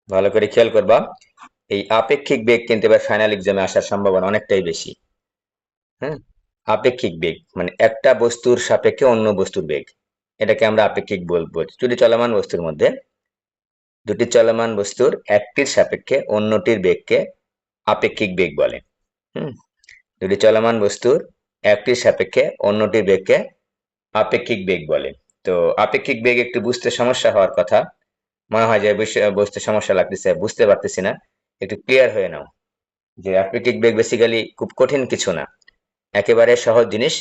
ভালো করে খেয়াল করবা, এই আপেক্ষিক বেগ কিন্তু এবার ফাইনাল এক্সামে আসার সম্ভাবনা অনেকটাই বেশি। হ্যাঁ, আপেক্ষিক বেগ মানে একটা বস্তুর সাপেক্ষে অন্য বস্তুর বেগ, এটাকে আমরা আপেক্ষিক বলবো। দুটি চলমান বস্তুর মধ্যে, দুটি চলমান বস্তুর একটির সাপেক্ষে অন্যটির বেগকে আপেক্ষিক বেগ বলে। হুম, দুটি চলমান বস্তুর একটির সাপেক্ষে অন্যটির বেগকে আপেক্ষিক বেগ বলে। তো আপেক্ষিক বেগ একটু বুঝতে সমস্যা হওয়ার কথা, মনে হয় যে বুঝতে সমস্যা লাগতেছে, বুঝতে পারতেছি না, একটু ক্লিয়ার হয়ে নাও যে আপেক্ষিক বেগ বেসিক্যালি খুব কঠিন কিছু না, একেবারে সহজ জিনিস।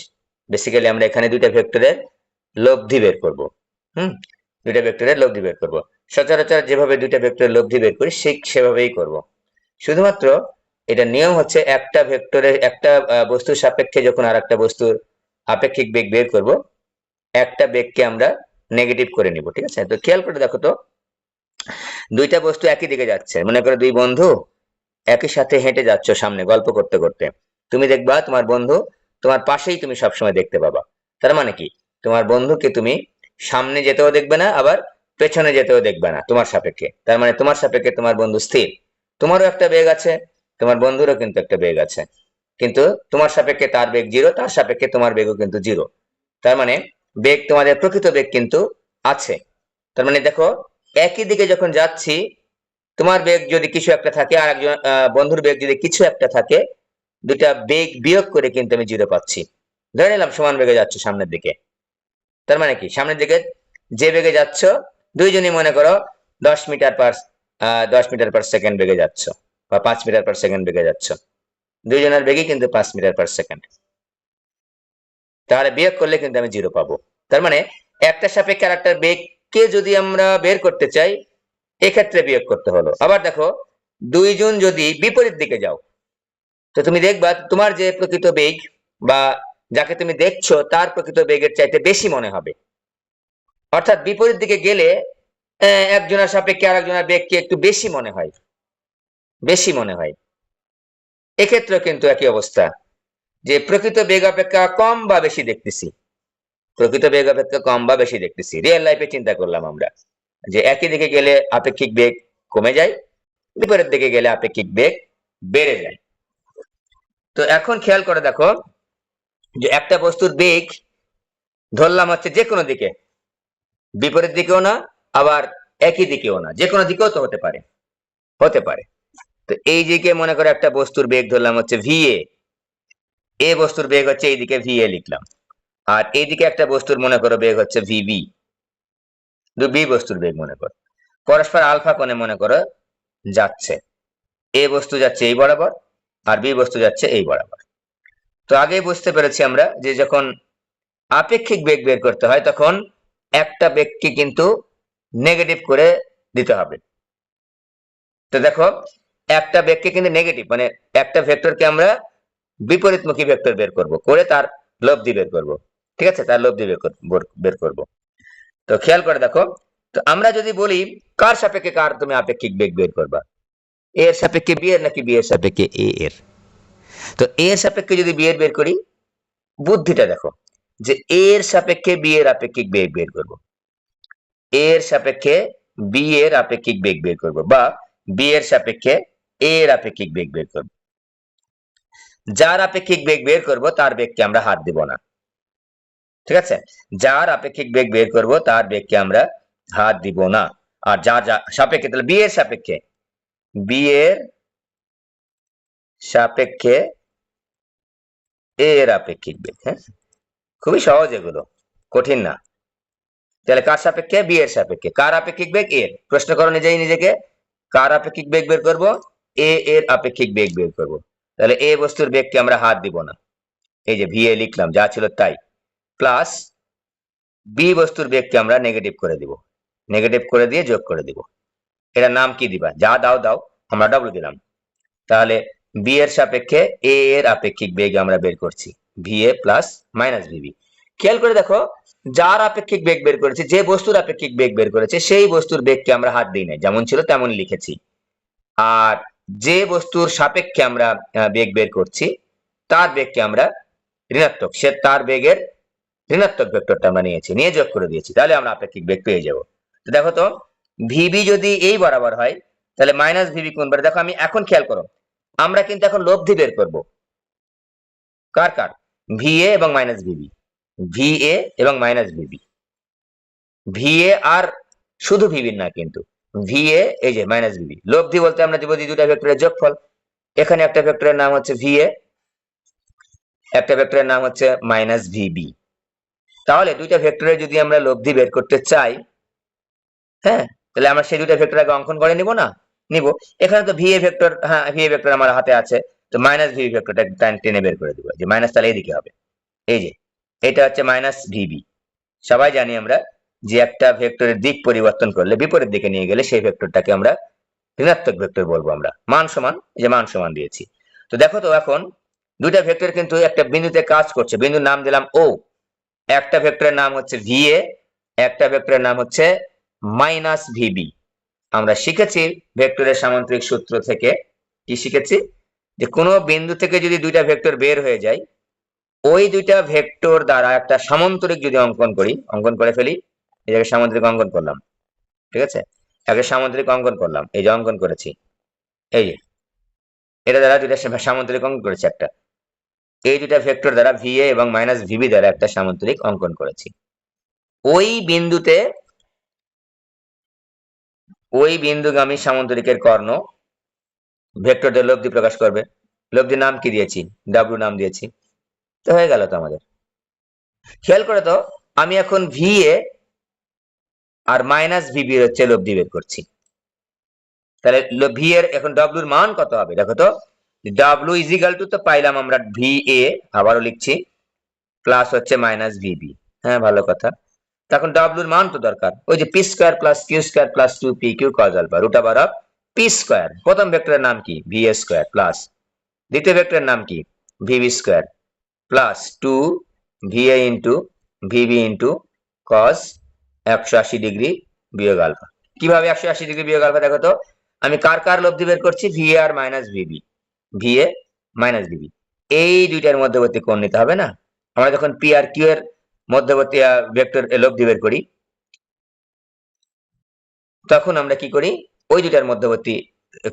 বেসিক্যালি আমরা এখানে দুইটা ভেক্টরের লব্ধি বের করব। হুম, দুইটা ভেক্টরের লব্ধি বের করব। সচরাচর যেভাবে দুইটা ভেক্টরের লব্ধি বের করি সেভাবেই করব। শুধুমাত্র এটা নিয়ম হচ্ছে একটা ভেক্টরের একটা বস্তুর সাপেক্ষে যখন আর একটা বস্তুর আপেক্ষিক বেগ বের করব, একটা বেগকে আমরা নেগেটিভ করে নিব। ঠিক আছে, তো খেয়াল করে দেখো তো, দুইটা বস্তু একই দিকে যাচ্ছে, মনে করো দুই বন্ধু একই সাথে হেঁটে যাচ্ছ সামনে গল্প করতে করতে, তুমি দেখবা তোমার বন্ধু তোমার পাশেই তুমি সবসময় দেখতে পাবা। তার মানে কি, তোমার বন্ধুকে তুমি সামনে যেতেও দেখবে না, আবার পেছনে যেতেও দেখবে না তোমার সাপেক্ষে। তার মানে তোমার সাপেক্ষে তোমার বন্ধু স্থির, তোমারও একটা বেগ আছে, তোমার বন্ধুরও কিন্তু একটা বেগ আছে, কিন্তু তোমার সাপেক্ষে তার বেগ জিরো, তার সাপেক্ষে তোমার বেগও কিন্তু জিরো। তার মানে বেগ, তোমাদের প্রকৃত বেগ কিন্তু আছে। তার মানে দেখো, একই দিকে যখন যাচ্ছি, তোমার বেগ যদি কিছু একটা থাকে আর একজন বন্ধুর বেগ যদি কিছু একটা থাকে, দুটা বেগ বিয়োগ করে কিন্তু আমি জিরো পাচ্ছি। ধরে নিলাম সমান বেগে যাচ্ছ সামনের দিকে, তার মানে কি সামনের দিকে যে বেগে যাচ্ছ, দুইজনই মনে করো 10 metre per 10 metre per second বেগে যাচ্ছ, বা 5 মিটার পার সেকেন্ড বেগে যাচ্ছ, দুইজনের বেগই কিন্তু 5 মিটার পার সেকেন্ড। তাহলে বিয়োগ করলে কিন্তু আমি জিরো পাবো। তার মানে একটা সাপেক্ষে আর একটা বেগকে যদি আমরা বের করতে চাই, এক্ষেত্রে বিয়োগ করতে হলো। আবার দেখো, দুইজন যদি বিপরীত দিকে যাও, তো তুমি দেখবা তোমার যে প্রকৃত বেগ, বা যাকে তুমি দেখছো তার প্রকৃত বেগের চাইতে বেশি মনে হবে। অর্থাৎ বিপরীত দিকে গেলে একজনের সাপেক্ষে আর একজনের বেগকে একটু বেশি মনে হয়, বেশি মনে হয়। এক্ষেত্রে কিন্তু একই অবস্থা, যে প্রকৃত বেগ অপেক্ষা কম বা বেশি দেখতেছি, প্রকৃত বেগ অপেক্ষা কম বা বেশি দেখতেছি। রিয়েল লাইফে চিন্তা করলাম আমরা, যে একই দিকে গেলে আপেক্ষিক বেগ কমে যায়, বিপরীত দিকে গেলে আপেক্ষিক বেগ বেড়ে যায়। তো এখন খেয়াল করে দেখো, যে একটা বস্তুর বেগ ধরলাম হচ্ছে যে কোনো দিকে, বিপরীত দিকেও না, আবার একই দিকেও না, যে কোনো দিকেও তো হতে পারে, হতে পারে। তো এই দিকে মনে করো একটা বস্তুর বেগ ধরলাম হচ্ছে ভিএ, এ বস্তুর বেগ হচ্ছে এইদিকে ভিএ লিখলাম, আর এইদিকে একটা বস্তুর মনে করো বেগ হচ্ছে ভিবি, বি বস্তুর বেগ মনে করো পরস্পর আলফা কোণে মনে করো যাচ্ছে, এ বস্তু যাচ্ছে এই বরাবর, আর বি বস্তু যাচ্ছে এই বরাবর। তো আগেই বুঝতে পেরেছি আমরা যে যখন আপেক্ষিক বেগ বের করতে হয়, তখন একটা বেগকে কিন্তু নেগেটিভ করে দিতে হবে। তো দেখো, একটা বেগকে কিন্তু নেগেটিভ মানে একটা ভেক্টরকে আমরা বিপরীতমুখী ভেক্টর বের করব, করে তার লব্ধি বের করব। ঠিক আছে, তার লব্ধি বের করব। তো খেয়াল করে দেখো, তো আমরা যদি বলি কার সাপেক্ষে কার তুমি আপেক্ষিক বেগ বের করবা, এ এর সাপেক্ষে বি এর নাকি বি এর সাপেক্ষে এ এর? তো এ এর সাপেক্ষে যদি বি এর বের করি, বুদ্ধিটা দেখো, যে এ এর সাপেক্ষে বি এর আপেক্ষিক বেগ বের করব, এ এর সাপেক্ষে বি এর আপেক্ষিক বেগ বের করব, বা বি এর সাপেক্ষে এ এর আপেক্ষিক বেগ বের করব। যার আপেক্ষিক বেগ বের করব তার বেগকে আমরা হাত দিব না। ঠিক আছে, যার আপেক্ষিক বেগ বের করব তার বেগকে আমরা হাত দিব না। আর যার যা সাপেক্ষে, তাহলে বি এর সাপেক্ষে, বি এর সাপেক্ষে এ এর আপেক্ষিক বেগ। হ্যাঁ, খুবই সহজ, এগুলো কঠিন না। তাহলে কার সাপেক্ষে, বি এর সাপেক্ষে, কার আপেক্ষিক বেগ এর, প্রশ্ন করো নিজেই নিজেকে, কার আপেক্ষিক বেগ বের করব, এ এর আপেক্ষিক বেগ বের করব। তাহলে এ বস্তুর বেগকে আমরা হাত দিব না, এই যে ভি এ লিখলাম যা ছিল তাই, প্লাস বি বস্তুর বেগকে আমরা নেগেটিভ করে দিব, নেগেটিভ করে দিয়ে যোগ করে দিব। এটার নাম কি দিবা, যা দাও দাও, আমরা ডাব্লু দিলাম। তাহলে বি এর সাপেক্ষে এ এর আপেক্ষিক বেগ আমরা বের করছি, V A plus minus VB. খেয়াল করে দেখো, যার আপেক্ষিক বেগ বের করেছে, যে বস্তুর আপেক্ষিক বেগ বের করেছে সেই বস্তুর বেগকে আমরা হাত দিই নাই, যেমন ছিল তেমন লিখেছি। আর যে বস্তুর সাপেক্ষে আমরা বেগ বের করছি তার বেগকে আমরা ঋণাত্মক, সে তার বেগের ঋণাত্মক ভেক্টরটা আমরা নিয়েছি, নিয়ে যোগ করে দিয়েছি, তাহলে আমরা আপেক্ষিক বেগ পেয়ে যাব। তো দেখো তো, ভিবি যদি এই বরাবর হয়, তাহলে মাইনাস ভিবি কোনবার, দেখো আমি এখন খেয়াল করো, আমরা কিন্তু এখন লব্ধি বের করব কার কার, ভিএ এবং মাইনাস ভিবি, ভিএ এবং মাইনাস ভিবি, ভিএ আর শুধু ভিবির না কিন্তু ভিএ, এই যে মাইনাস ভিবি। লব্ধি বলতে আমরা যে বুঝি দুটা ভেক্টরের যোগফল। এখানে একটা ভেক্টরের নাম হচ্ছে ভিএ, একটা ভেক্টরের নাম হচ্ছে মাইনাস ভিবি। তাহলে দুইটা ভেক্টরের যদি আমরা লব্ধি বের করতে চাই, হ্যাঁ, তাহলে আমরা সেই দুইটা ভেক্টর আগে অঙ্কন করে নিব না, নিব। এখানে তো ভিএ ভেক্টর, হ্যাঁ ভিএ ভেক্টর আমার হাতে আছে, তো মাইনাস ভিবি ভেক্টরটা টেনে বের করে দিব, যে মাইনাস তাহলে এইদিকে হবে, এই যে এটা হচ্ছে মাইনাস ভিবি। সবাই জানি আমরা যে একটা ভেক্টরের দিক পরিবর্তন করলে, বিপরীত দিকে নিয়ে গেলে সেই ভেক্টরটাকে আমরা ঋণাত্মক ভেক্টর বলবো। আমরা মান সমান, যে মান সমান দিয়েছি। তো দেখো তো এখন দুইটা ভেক্টর কিন্তু একটা বিন্দুতে কাজ করছে, বিন্দুর নাম দিলাম ও। একটা ভেক্টরের নাম হচ্ছে ভিএ, একটা ভেক্টরের নাম হচ্ছে মাইনাস ভিবি। আমরা শিখেছি ভেক্টরের সামান্তরিক সূত্র থেকে, কি শিখেছি, যে কোনো বিন্দু থেকে যদি দুইটা ভেক্টর বের হয়ে যায়, ওই দুইটা ভেক্টর দ্বারা একটা সামান্তরিক যদি অঙ্কন করি, অঙ্কন করে ফেলি, এই জায়গায় সামান্তরিক অঙ্কন করলাম, ঠিক আছে, আগে সামান্তরিক অঙ্কন করলাম, এই যে অঙ্কন করেছি, এই যে এটা দ্বারা দুইটা সামান্তরিক অঙ্কন করেছি একটা, এই দুইটা ভেক্টর দ্বারা ভিএ এবং মাইনাস ভিবি দ্বারা একটা সামান্তরিক অঙ্কন করেছি। ওই বিন্দুতে, ওই বিন্দুগামী সামান্তরিকের কর্ণ ভেক্টরদের লব্ধি প্রকাশ করবে। লব্ধির নাম কি দিয়েছি, ডাব্লিউ নাম দিয়েছি, তো হয়ে গেল তো আমাদের। খেয়াল করে তো, আমি এখন ভিএ আর মাইনাস ভিবি হচ্ছে লব্ধি বের করছি। তাহলে ভি এর এখন ডাব্লিউর মান কত হবে, দেখো তো, ডাব্লিউ ইজিক্যাল টু, তো পাইলাম আমরা ভিএ, আবারও লিখছি, প্লাস হচ্ছে মাইনাস ভিবি। হ্যাঁ ভালো কথা। তখন ডাব্লিউর মান তো দরকার, ওই যে P square plus Q square plus 2 P Q cos alpha root over of P square. প্রথম ভেক্টরের নাম কি, ভিএ স্কয়ার, প্লাস দ্বিতীয় ভেক্টরের নাম কি, VB square, plus 2 VA into VB into cos 180 degree বিয়োগ আলফা। কিভাবে 180 ডিগ্রি বিয়োগ আলফা, দেখো তো, আমি কার কার লব্ধি বের করছি, ভিএ আর minus V B, V A minus V B, এই দুইটার মধ্যবর্তী কোণ নিতে হবে না। আমরা যখন পি আর কিউ এর মধ্যবর্তী ভেক্টর লব্ধি বের করি, তখন আমরা কি করি, ওই দুইটার মধ্যবর্তী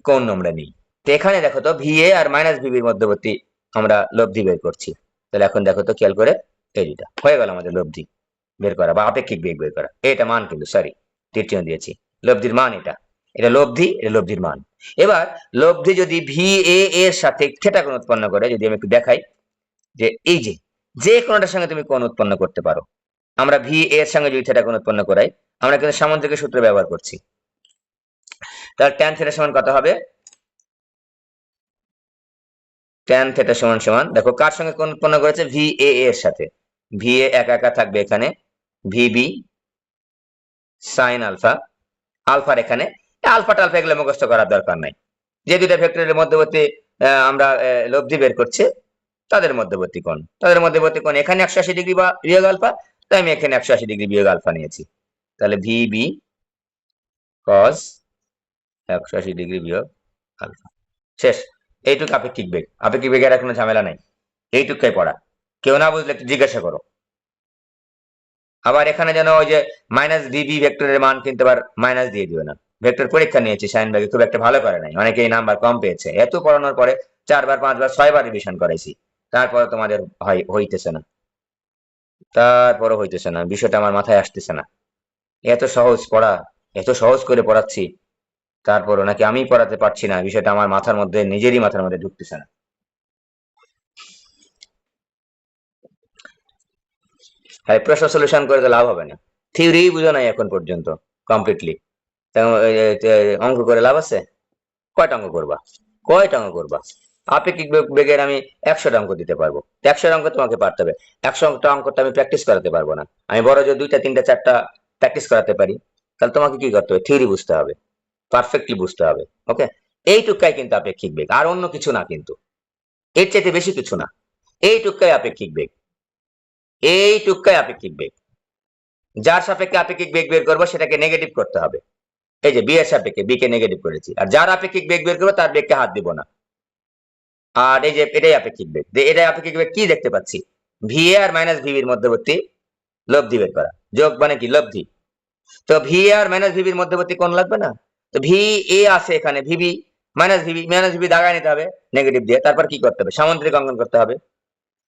কোণ আমরা নিই। তো এখানে দেখো তো, ভিএ আর মাইনাস ভিবির মধ্যবর্তী আমরা লব্ধি বের করছি। তাহলে এখন দেখো তো খেয়াল করে, এই দুইটা হয়ে গেল আমাদের লব্ধি বের করা বা আপেক্ষিক বেগ বের করা। এটা মান কিন্তু, সরি তৃতীয় দিয়েছি, লব্ধির মান এটা, এটা লব্ধি, এটা লব্ধির মান। এবার লব্ধি যদি ভি এর সাথে থেটা কোণ উৎপন্ন করে, যদি আমি একটু দেখাই, যে এই যে যে কোণটার সঙ্গে তুমি কোণ উৎপন্ন করতে পারো, আমরা ভি এর সঙ্গে যদি থেটা কোণ উৎপন্ন করাই, আমরা কিন্তু সামান্তরিকের সূত্র ব্যবহার করছি। তাহলে ট্যান থেটা সমান কত হবে, ট্যান থেটা সমান সমান, দেখো কার সঙ্গে কোণ উৎপন্ন করেছে, ভি এর সাথে, ভি এ একা একা থাকবে এখানে, ভিবি সাইন আলফা, আলফার এখানে আলফা টালফা এগুলো মুখস্থ করার দরকার নাই। যে দুইটা ভেক্টরের মধ্যবর্তী আমরা লব্ধি বের করছে, তাদের মধ্যবর্তী কোণ, তাদের মধ্যবর্তী কোণ এখানে 180 ডিগ্রি বা বিয়োগ আলফা, তাই আমি এখানে 180 ডিগ্রি বিয়োগ আলফা নিয়েছি। তাহলে ভিবি কজ 180 ডিগ্রি বিয়োগ আলফা, শেষ। এইটুকু আপেক্ষিক বেগ, আপেক্ষিক বেগের আর কোনো ঝামেলা নাই, এইটুকাই পড়া। কেউ না বুঝলে একটু জিজ্ঞাসা করো। আবার এখানে যেন ওই যে মাইনাস ভিবি ভেক্টরের মান কিন্তু আবার মাইনাস দিয়ে দিও না। ভেক্টর পরীক্ষা নিয়েছে শাহিনবাগে, খুব একটা ভালো করে নাই, অনেকেই নাম্বার কম পেয়েছে। এত পড়ানোর পরে 4 বার 5 বার 6 বার রিভিশন করাইছি, তারপরে তোমাদের হইতেছে না, তারপরে হইতেছে না, বিষয়টা আমার মাথায় আসতেছে না। এত সহজ পড়া, এত সহজ করে পড়াচ্ছি, তারপরও নাকি আমি পড়াতে পারছি না, বিষয়টা আমার মাথার মধ্যে, নিজেরই মাথার মধ্যে ঢুকতেছে না। হ্যাঁ, প্রশ্ন সলিউশন করে তো লাভ হবে না, থিওরি বুঝো নাই এখন পর্যন্ত কমপ্লিটলি, অঙ্ক করে লাভ আছে? কয়টা অঙ্ক করবা, কয়টা অঙ্ক করবা? আপেক্ষিক বেগের আমি 100টা অঙ্ক দিতে পারবো, 100টা অঙ্ক তোমাকে পারতে হবে। 100টা অঙ্ক তো আমি প্র্যাকটিস করাতে পারবো না। আমি বড় যে 2টা 3টা 4টা প্র্যাকটিস করাতে পারি, তাহলে তোমাকে কি করতে হবে, থিওরি বুঝতে হবে, পারফেক্টলি বুঝতে হবে। ওকে, এইটুকাই কিন্তু আপেক্ষিক বেগ, আর অন্য কিছু না কিন্তু, এর চাইতে বেশি কিছু না। এইটুকাই আপেক্ষিক বেগ, এইটুকাই আপেক্ষিক বেগ। যার সাপেক্ষে আপেক্ষিক বেগ বের করবো সেটাকে নেগেটিভ করতে হবে। এই যে বি এর সাপেক্ষে বি কে নেগেটিভ করেছি, আর যার আপেক্ষিক বেগ বের করবো তার বেগকে হাত দিব না। আর এই যে এটাই আপেক্ষিক বেগ, এটাই আপেক্ষিক বেগ, কি দেখতে পাচ্ছি, ভিএ আর মাইনাস ভিবির মধ্যবর্তী লব্ধি বের করা, যোগ মানে কি লব্ধি। তো ভিএ আর মাইনাস ভিবির মধ্যবর্তী কোণ লাগবে না, তো ভি এ আছে এখানে, ভিবি মাইনাস ভিবি দাগায় নিতে হবে নেগেটিভ দিয়ে। তারপর কি করতে হবে, সামুদ্রিক অঙ্কন করতে হবে।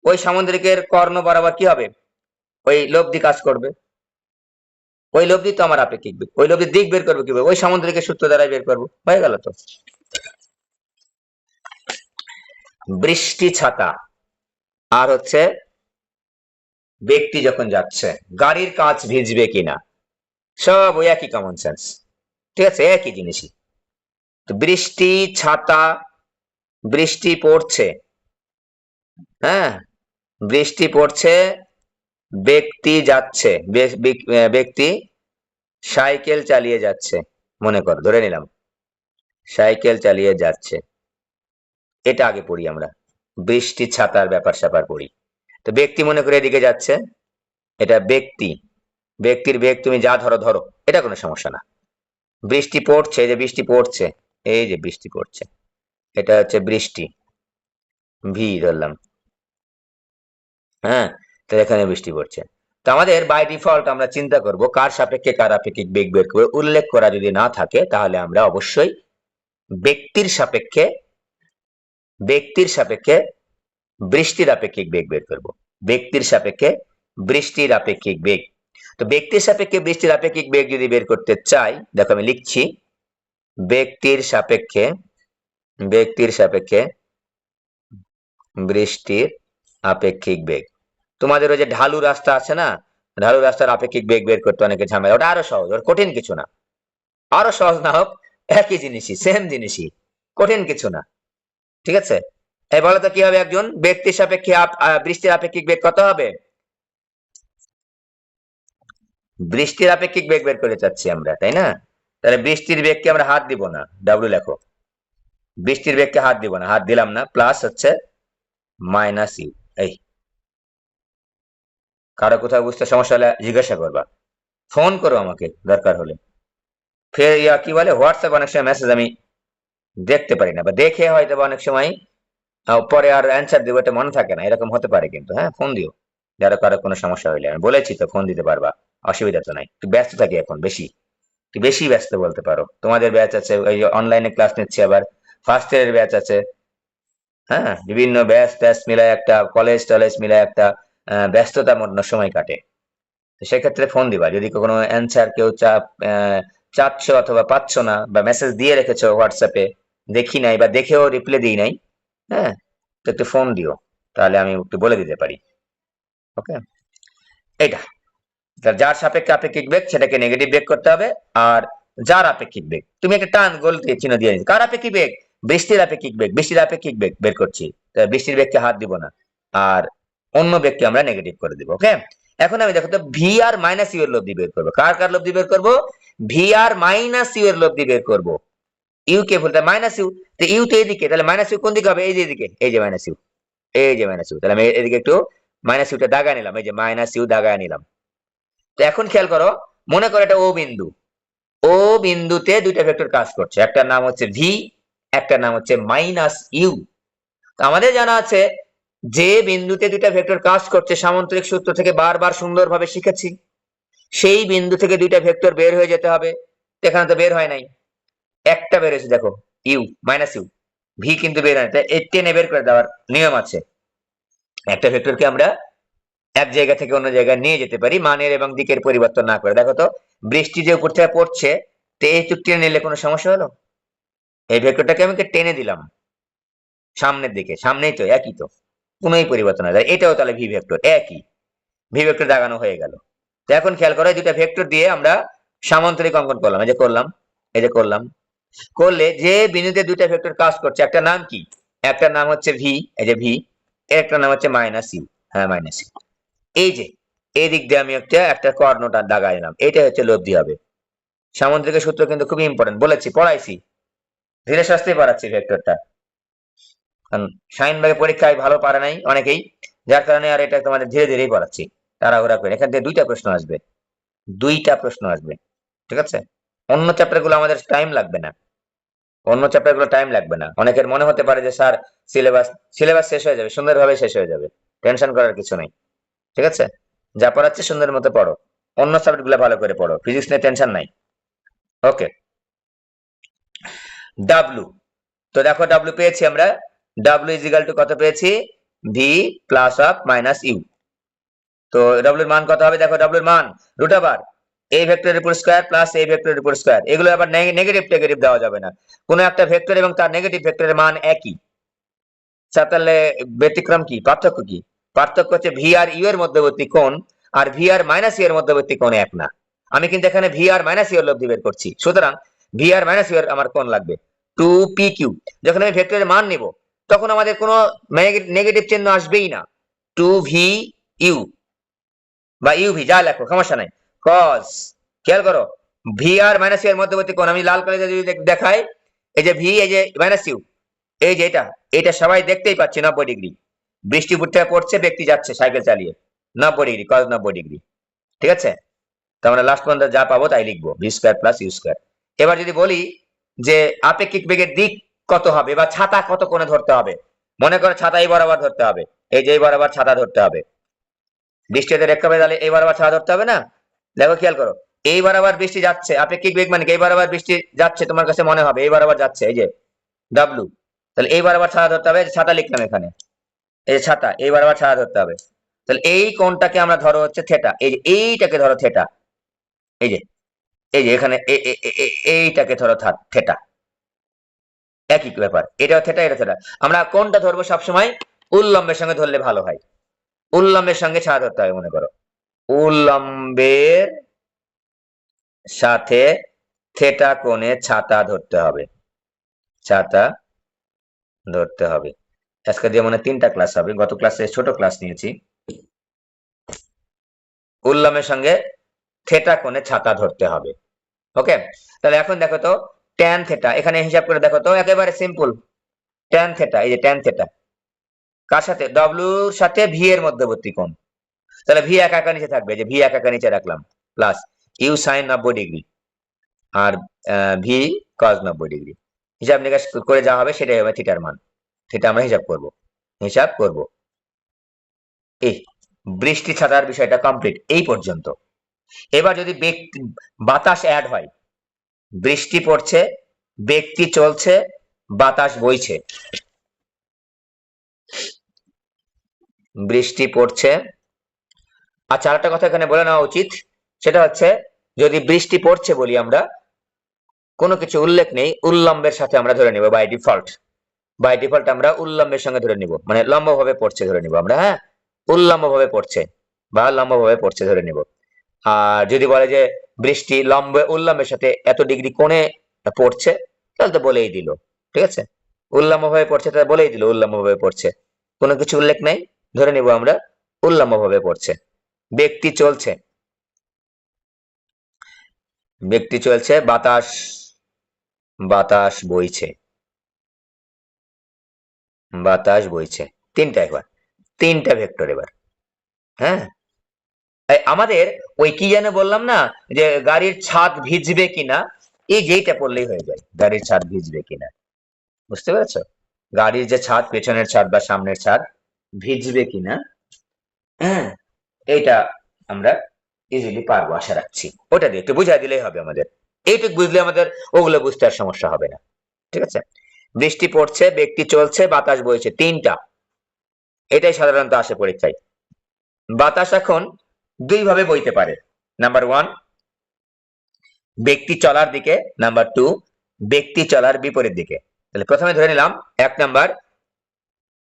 ওই সামুদ্রিকের কর্ণ বরাবর কি হবে, ওই লব্ধি কাজ করবে। ওই লব্ধি তো আমার আপেক্ষিক বেগ, ওই লব্ধির দিক বের করবো কিভাবে, ওই সামুদ্রিকের সূত্র দ্বারাই বের করবো, হয়ে গেল তো। বৃষ্টি ছাতা আর হচ্ছে ব্যক্তি যখন যাচ্ছে, গাড়ির কাঁচ ভিজবে কিনা, সব ওই একই কমন সেন্স, ঠিক আছে, একই জিনিসই। তো বৃষ্টি ছাতা, বৃষ্টি পড়ছে, হ্যাঁ বৃষ্টি পড়ছে, ব্যক্তি যাচ্ছে, ব্যক্তি সাইকেল চালিয়ে যাচ্ছে, মনে কর ধরে নিলাম সাইকেল চালিয়ে যাচ্ছে। এটা আগে পড়ি আমরা, বৃষ্টি ছাতার ব্যাপার স্যাপার পড়ি। তো ব্যক্তি মনে করে এদিকে যাচ্ছে, এটা ব্যক্তি, ব্যক্তির বেগ তুমি যা ধরো ধরো, এটা কোনো সমস্যা না। বৃষ্টি পড়ছে, যে বৃষ্টি পড়ছে, এই যে বৃষ্টি পড়ছে, এটা হচ্ছে বৃষ্টি, ভি ধরলাম, হ্যাঁ। তো এখানে বৃষ্টি পড়ছে। তো আমাদের বাই ডিফল্ট আমরা চিন্তা করব কার সাপেক্ষে কার আপেক্ষিক বেগ বের করে, উল্লেখ করা যদি না থাকে তাহলে আমরা অবশ্যই ব্যক্তির সাপেক্ষে, ব্যক্তির সাপেক্ষে বৃষ্টির আপেক্ষিক বেগ বের করব, ব্যক্তির সাপেক্ষে বৃষ্টির আপেক্ষিক বেগ। তো ব্যক্তির সাপেক্ষে বৃষ্টির আপেক্ষিক বেগ যদি বের করতে চাই, দেখো আমি লিখছি, ব্যক্তির সাপেক্ষে, ব্যক্তির সাপেক্ষে বৃষ্টির আপেক্ষিক বেগ। তোমাদের ওই যে ঢালু রাস্তা আছে না, ঢালু রাস্তার আপেক্ষিক বেগ বের করতে অনেকে ঝামেলা, ওটা আরো সহজ, ওর কঠিন কিছু না, আরো সহজ না হোক, একই জিনিসই, সেম জিনিসই, কঠিন কিছু না, ঠিক আছে। এই বলো তো কি হবে, একজন ব্যক্তির সাপেক্ষে বৃষ্টির আপেক্ষিক বেগ কত হবে, বৃষ্টির আপেক্ষিক বেগ বের করে চাচ্ছি আমরা, তাই না। তাহলে বৃষ্টির বেগকে আমরা হাত দিব না, ডাব্লিউ লেখো, বৃষ্টির বেগকে হাত দিব না, হাত দিলাম না, প্লাস হচ্ছে মাইনাস ইউ। এই কারো কোথাও বুঝতে সমস্যা হলে জিজ্ঞাসা করবা, ফোন করো আমাকে দরকার হলে। ফের কি বলে, হোয়াটসঅ্যাপ অনেক সময় মেসেজ আমি দেখতে পারি না, বা দেখে হয়তো অনেক সময় পরে আর অ্যান্সার দিব, এটা মনে থাকে না, এরকম হতে পারে কিন্তু, হ্যাঁ ফোন দিও যারা কারো কোনো সমস্যা হইলে, আমি বলেছি তো ফোন দিতে পারবা, অসুবিধা তো নাই। একটু ব্যস্ত থাকি এখন বেশি, একটু বেশি ব্যস্ত বলতে পারো, তোমাদের ব্যাচ আছে, ওই অনলাইনে ক্লাস নিচ্ছে, আবার ফার্স্ট ইয়ারের ব্যাচ আছে, হ্যাঁ বিভিন্ন ব্যাচ ট্যাচ মিলায় একটা, কলেজ টলেজ মিলায় একটা ব্যস্ততার মধ্যে সময় কাটে। তো সেক্ষেত্রে ফোন দিবা যদি কোনো অ্যান্সার কেউ চাচ্ছ অথবা পাচ্ছ না, বা মেসেজ দিয়ে রেখেছো হোয়াটসঅ্যাপে, দেখি নাই বা দেখেও রিপ্লাই দিই নাই, হ্যাঁ তো একটু ফোন দিও, তাহলে আমি একটু বলে দিতে পারি। ওকে, এইটা যার সাপেক্ষে আপেক্ষিক বেগ সেটাকে নেগেটিভ বেগ করতে হবে। আর যার আপেক্ষিক বেগ, তুমি একটা টান গোল চিহ্ন দিয়ে নিচ্ছি, কার আপেক্ষিক বেগ, বৃষ্টির আপেক্ষিক বেগ, বৃষ্টির আপেক্ষিক বেগ বের করছি, বৃষ্টির বেগকে হাত দিব না, আর অন্য বেগকে আমরা নেগেটিভ করে দিব। ওকে, এখন আমি দেখো তো ভি আর মাইনাস ইউ এর লব্ধি বের করবো, কার কার লব্ধি বের করবো, ভি আর মাইনাস ইউ এর লব্ধি বের করবো। ইউ কে বলতে মাইনাস ইউ, তো ইউ তো এইদিকে, তাহলে মাইনাস ইউ কোন দিকে হবে, এই যে এদিকে, এই যে মাইনাস ইউ, এই যে মাইনাস ইউ, তাহলে আমি এদিকে একটু মাইনাস ইউটা দাগায় নিলাম, এই যে মাইনাস ইউ দাগায় নিলাম। তো এখন খেয়াল করো, মনে করো এটা ও বিন্দু, ও বিন্দুতে দুইটা ভেক্টর কাজ করছে, একটার নাম হচ্ছে ভি, একটার নাম হচ্ছে মাইনাস ইউ। আমাদের জানা আছে যে বিন্দুতে দুইটা ভেক্টর কাজ করছে, সামান্তরিক সূত্র থেকে বারবার সুন্দরভাবে শিখেছি, সেই বিন্দু থেকে দুইটা ভেক্টর বের হয়ে যেতে হবে। এখানে তো বের হয় নাই, একটা বের হয়েছে দেখো, ইউ মাইনাস ইউ, ভি কিন্তু বের হয় না, এই টেনে বের করে দেওয়ার নিয়ম আছে। একটা ভেক্টরকে আমরা এক জায়গা থেকে অন্য জায়গায় নিয়ে যেতে পারি মানের এবং দিকের পরিবর্তন না করে। দেখো তো বৃষ্টি যে উপর থেকে পড়ছে, তো এই টেনে নিলে কোনো সমস্যা হলো, এই ভেক্টরটাকে আমি টেনে দিলাম সামনের দিকে, সামনেই তো একই, তো কোনোই পরিবর্তন হয়, এটাও তাহলে ভি ভেক্টর, একই ভি ভেক্টর দাগানো হয়ে গেল। তো এখন খেয়াল করো, দুটা ভেক্টর দিয়ে আমরা সামান্তরিক অঙ্কন করলাম, এই যে করলাম, এই যে করলাম, করলে যে বিন্দুতে দুইটা ভেক্টর কাজ করছে, একটা নাম কি, একটা নাম হচ্ছে ভি, এই যে ভি, একটা নাম হচ্ছে মাইনাস ইউ, হ্যাঁ মাইনাস ইউ। এই যে এই দিক দিয়ে আমি একটা একটা কর্ণটা দাগাই নিলাম, এটা হচ্ছে লব্ধি হবে। সামুদ্রিকের সূত্র কিন্তু খুবই ইম্পর্টেন্ট, বলেছি পড়াইছি, ধীরে সুস্থে পড়াচ্ছি ভেক্টরটা, কারণ শাহিন ভাই পরীক্ষায় ভালো পারে নাই অনেকেই, যার কারণে আর এটা তোমাদের ধীরে ধীরেই পড়াচ্ছি, তাড়াহুড়া করে। এখান থেকে দুইটা প্রশ্ন আসবে, দুইটা প্রশ্ন আসবে, ঠিক আছে। অন্য চ্যাপ্টার গুলো আমাদের টাইম লাগবে না, অন্য চ্যাপ্টার গুলো টাইম লাগবে না। অনেকের মনে হতে পারে যে স্যার সিলেবাস সিলেবাস শেষ হয়ে যাবে, সুন্দরভাবে শেষ হয়ে যাবে, টেনশন করার কিছু নেই, ঠিক আছে। যা পড়াচ্ছে সুন্দর মতো পড়ো, অন্য সাবজেক্ট গুলো ভালো করে পড়ো, ফিজিক্স নিয়ে টেনশন নাই। ওকে। ডাব্লু। তো দেখো ডাব্লু পেয়েছি আমরা, ডাব্লু ইজ ইকাল টু কত পেয়েছি, V plus of minus U. তো ডাব্লুর মান কত হবে, দেখো ডাব্লুর মান রুট ওভার এই ভেক্টরের উপর স্কয়ার প্লাস এই ভেক্টরের উপর স্কয়ার। এগুলো আবার নেগেটিভ টেগেটিভ দেওয়া যাবে না, কোনো একটা ভেক্টর এবং তার নেগেটিভ ভেক্টরের মান একই। তাহলে ব্যতিক্রম কি, পার্থক্য কি? পার্থক্য হচ্ছে ভি আর ইউ এর মধ্যবর্তী কোণ আর ভি আর মাইনাস ইউ এর মধ্যবর্তী কোণ এক না। আমি কিন্তু এখানে ভি আর মাইনাস ইউ এর লব্ধি বের করছি, সুতরাং ভি আর মাইনাস ইউ এর আমার কোণ লাগবে 2pq। যখন আমি ভেক্টরের মান নিব তখন আমাদের কোনো নেগেটিভ চিহ্ন আসবেই না, 2vu বা ইউভি যা লেখো সমস্যা নাই। কজ, খেয়াল করো, ভি আর মাইনাস ইউ এর মধ্যবর্তী কোণ আমি লাল কালিতে যদি দেখাই, এই যে ভি, এই যে মাইনাস ইউ, এই যে এটা, এটা সবাই দেখতেই পাচ্ছি 90 ডিগ্রি। বৃষ্টি উপর থেকে পড়ছে, ব্যক্তি যাচ্ছে সাইকেল চালিয়ে, 90 ডিগ্রি, কজ 90 ডিগ্রি। ঠিক আছে, তো আমরা লাস্ট পর্যন্ত যা পাবো তাই লিখবো, V square plus U square. এবার যদি বলি যে আপেক্ষিক বেগের দিক কত হবে বা ছাতা কত কোণে ধরতে হবে, মনে করো ছাতা এই বরাবর ধরতে হবে, এই যে এই বরাবর ছাতা ধরতে হবে, বৃষ্টিতে রেখা হবে, তাহলে এই বরাবর ছাতা ধরতে হবে না? দেখো খেয়াল করো, এই বরাবর বৃষ্টি যাচ্ছে, আপেক্ষিক বেগ মানে এই বরাবর বৃষ্টি যাচ্ছে, তোমার কাছে মনে হবে এই বরাবর যাচ্ছে, এই যে ডাব্লু, তাহলে এই বরাবর ছাতা ধরতে হবে, ছাতা লিখলাম এখানে, এই যে ছাতা, এই বরাবর ছাতা ধরতে হবে। তাহলে এই কোণটাকে আমরা ধরো হচ্ছে থেটা, এই যে এইটাকে ধরো থেটা, এই যে এই যে এখানে এইটাকে ধরো থেটা, একই ব্যাপার, এটাও থেটা এটা থেটা। আমরা কোনটা ধরবো সবসময়, উল্লম্বের সঙ্গে ধরলে ভালো হয়, উল্লম্বের সঙ্গে ছাতা ধরতে হবে, মনে করো উল্লম্বের সাথে থেটা কোণে ছাতা ধরতে হবে, ছাতা ধরতে হবে। আজকে দিয়ে মনে 3টা ক্লাস হবে, গত ক্লাসে ছোট ক্লাস নিয়েছি। উল্লম্বের সঙ্গে থেটা কোণে ছাতা ধরতে হবে। ওকে, তাহলে এখন দেখো তো ট্যান থেটা, এখানে হিসাব করে দেখো তো, একেবারে সিম্পল, ট্যান থেটা, এই যে ট্যান থেটা কার সাথে, ডব্লিউর সাথে ভি এর মধ্যবর্তী কোণ, তাহলে ভি একা একা নিচে থাকবে, যে ভি একা একা নিচে রাখলাম, প্লাস ইউ সাইন 90 ডিগ্রি আর ভি কজ 90 ডিগ্রি। হিসাব নিকাশ করে যা হবে সেটাই হবে থিটার মান, থিটা আমরা হিসাব করব, হিসাব করব। এই বৃষ্টি ছাতার বিষয়টা কমপ্লিট এই পর্যন্ত। এবার যদি বাতাস অ্যাড হয়, বৃষ্টি পড়ছে, ব্যক্তি চলছে, বাতাস বইছে, বৃষ্টি পড়ছে। আচ্ছা, আরেকটা কথা এখানে বলে নেওয়া উচিত, সেটা হচ্ছে যদি বৃষ্টি পড়ছে বলি আমরা, কোনো কিছু উল্লেখ নেই, উল্লম্বের সাথে আমরা ধরে নিব বাই ডিফল্ট, বাই ডিফল্ট আমরা উল্লম্বের সঙ্গে ধরে নিব, মানে লম্বভাবে পড়ছে ধরে নিব আমরা, হ্যাঁ উল্লম্বভাবে পড়ছে বা লম্বভাবে পড়ছে ধরে নিব। আর যদি বলে যে বৃষ্টি উল্লম্বের সাথে এত ডিগ্রি কোণে পড়ছে, তাহলে তো বলেই দিল, ঠিক আছে, উল্লম্বভাবে পড়ছে তাহলে বলেই দিল উল্লম্বভাবে পড়ছে, কোনো কিছু উল্লেখ নাই, ধরে নিব আমরা উল্লম্বভাবে পড়ছে। ব্যক্তি চলছে, ব্যক্তি চলছে, বাতাস, বাতাস বইছে, বাতাস বইছে, তিনটা, একবার তিনটা ভেক্টর। এবার হ্যাঁ, আমাদের ওই কি যেন বললাম না, যে গাড়ির ছাদ ভিজবে কিনা, এই যেইটা পড়লেই হয়ে যায়, গাড়ির ছাদ ভিজবে কিনা, বুঝতে পেরেছো? গাড়ির যে ছাদ, পেছনের ছাদ বা সামনের ছাদ ভিজবে কিনা, হ্যাঁ এইটা আমরা ইজিলি পারবো আশা রাখছি, ওটা দিয়ে একটু বুঝাই দিলেই হবে আমাদের, এইটুকু বুঝলে আমাদের ওগুলো বুঝতে আর সমস্যা হবে না। ঠিক আছে, বৃষ্টি পড়ছে, ব্যক্তি চলছে, বাতাস বইছে, তিনটা, এটাই সাধারণত আসে পরীক্ষায়। বাতাস এখন দুই ভাবে বইতে পারে, নাম্বার 1 ব্যক্তি চলার দিকে, নাম্বার 2 ব্যক্তি চলার বিপরীত দিকে। তাহলে প্রথমে ধরে নিলাম 1 নাম্বার,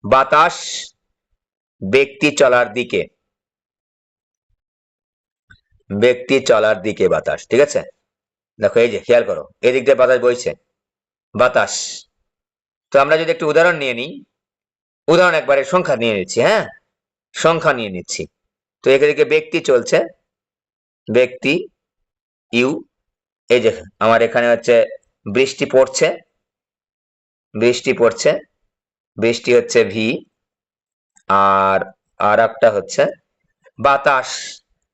বাতাস ব্যক্তি চলার দিকে, ব্যক্তি চলার দিকে বাতাস, ঠিক আছে। দেখো এই যে খেয়াল করো, এদিক দিয়ে বাতাস বইছে, বাতাস। তো আমরা যদি একটু উদাহরণ নিয়ে নিই, উদাহরণ একবারে সংখ্যা নিয়ে নিচ্ছি, হ্যাঁ সংখ্যা নিয়ে নিচ্ছি। তো এদিকে ব্যক্তি চলছে, ব্যক্তি ইউ, এই যে আমার এখানে হচ্ছে বৃষ্টি পড়ছে, বৃষ্টি পড়ছে, বৃষ্টি হচ্ছে ভি, আর আর একটা হচ্ছে বাতাস,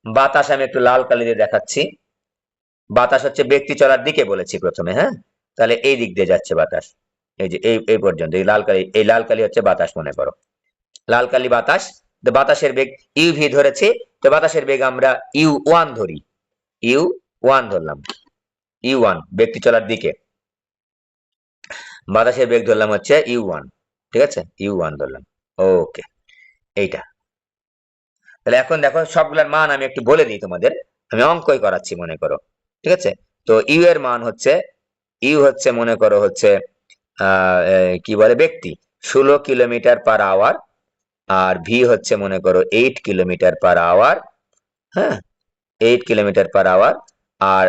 বাতাস আমি একটু লাল কালি দিয়ে দেখাচ্ছি, বাতাস হচ্ছে ব্যক্তি চলার দিকে বলেছি প্রথমে, হ্যাঁ তাহলে এই দিক দিয়ে যাচ্ছে বাতাস, এই যে এই পর্যন্ত, এই লাল কালি, এই লাল কালি হচ্ছে বাতাস, মনে করো লাল কালি বাতাস। তো বাতাসের বেগ ইউ ভি ধরেছি, তো বাতাসের বেগ আমরা u1 ধরি, u1 ধরলাম, u1 ব্যক্তি চলার দিকে। বাতাসের বেগ ধরলাম হচ্ছে u1, ঠিক আছে, u1 ধরলাম। ওকে, এইটা। তাহলে এখন দেখো সবগুলোর মান আমি একটু বলে দিই তোমাদের, আমি অঙ্কই করাচ্ছি মনে করো, ঠিক আছে। তো ইউ এর মান হচ্ছে, ইউ হচ্ছে মনে করো হচ্ছে কি বলে ব্যক্তি 16 কিলোমিটার/আওয়ার, আর ভি হচ্ছে মনে করো 8 কিলোমিটার/আওয়ার, হ্যাঁ 8 কিলোমিটার/আওয়ার। আর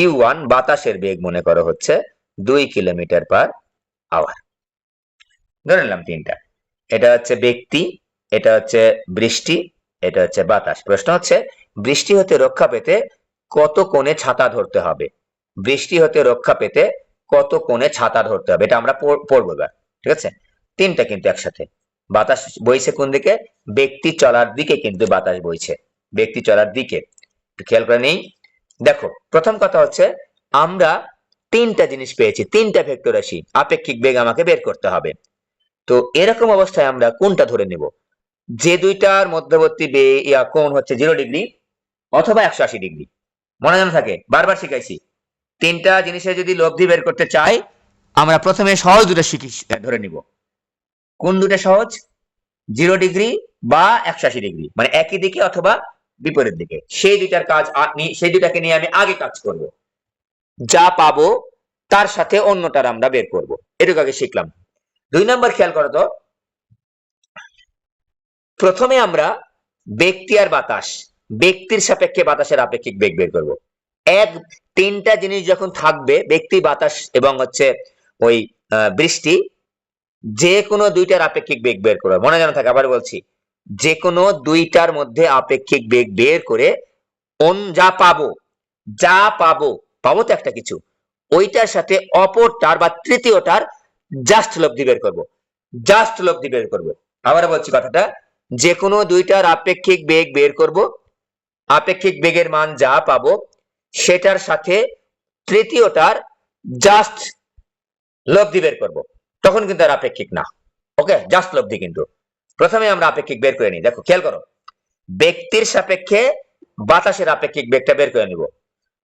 u1 বাতাসের বেগ মনে করো হচ্ছে 2 কিলোমিটার/আওয়ার। ধরে নিলাম তিনটা। এটা হচ্ছে ব্যক্তি, এটা হচ্ছে বৃষ্টি, এটা হচ্ছে বাতাস। প্রশ্ন হচ্ছে বৃষ্টি হতে রক্ষা পেতে কত কোণে ছাতা ধরতে হবে? বৃষ্টি হতে রক্ষা পেতে কত কোণে ছাতা ধরতে হবে, এটা আমরা পড়বো এবার, ঠিক আছে। তিনটা কিন্তু একসাথে। বাতাস বইছে কোন দিকে? ব্যক্তি চলার দিকে কিন্তু বাতাস বইছে, ব্যক্তি চলার দিকে। একটু খেয়াল করে নেই। দেখো প্রথম কথা হচ্ছে আমরা তিনটা জিনিস পেয়েছি, তিনটা ভেক্টর রাশি, আপেক্ষিক বেগ আমাকে বের করতে হবে। তো এরকম অবস্থায় আমরা কোনটা ধরে নেব? যে দুইটার মধ্যবর্তী কোণ হচ্ছে 0 ডিগ্রি অথবা 180 ডিগ্রি। মনে জানা থাকে, বারবার শিখাইছি, তিনটা জিনিসের যদি লব্ধি বের করতে চাই আমরা প্রথমে সহজ দুটো ধরে নিব। কোন দুটো সহজ? 0 ডিগ্রি বা 180 ডিগ্রি, মানে একই দিকে অথবা বিপরীত দিকে। সেই দুইটার কাজ, সেই দুইটাকে নিয়ে আমি আগে কাজ করব, যা পাবো তার সাথে অন্যটার আমরা বের করব। এটুকু আগে শিখলাম। 2 নম্বর খেয়াল করো তো, প্রথমে আমরা ব্যক্তি আর বাতাস, ব্যক্তির সাপেক্ষে বাতাসের আপেক্ষিক বেগ বের করব। তিনটা জিনিস যখন থাকবে, ব্যক্তি, বাতাস এবং হচ্ছে ওই বৃষ্টি, যে কোনো দুইটার আপেক্ষিক বেগ বের করবো। মনে জানা থাকে, আবার বলছি, যে কোনো দুইটার মধ্যে আপেক্ষিক বেগ বের করে যা পাবো, যা পাবো, পাবো তো একটা কিছু, ওইটার সাথে অপরটার বা তৃতীয়টার জাস্ট লব্ধি বের করব, জাস্ট লব্ধি বের করব। আবার বলছি কথাটা, যে কোনো দুইটার আপেক্ষিক বেগ বের করব, আপেক্ষিক বেগের মান যা পাবো সেটার সাথে তৃতীয়টার জাস্ট লব্ধি বের করব, তখন কিন্তু আর আপেক্ষিক না। ওকে, জাস্ট লব্ধি। কিন্তু প্রথমে আমরা আপেক্ষিক বের করে নিই। দেখো খেয়াল করো, ব্যক্তির সাপেক্ষে বাতাসের আপেক্ষিক বেগটা বের করে নিব,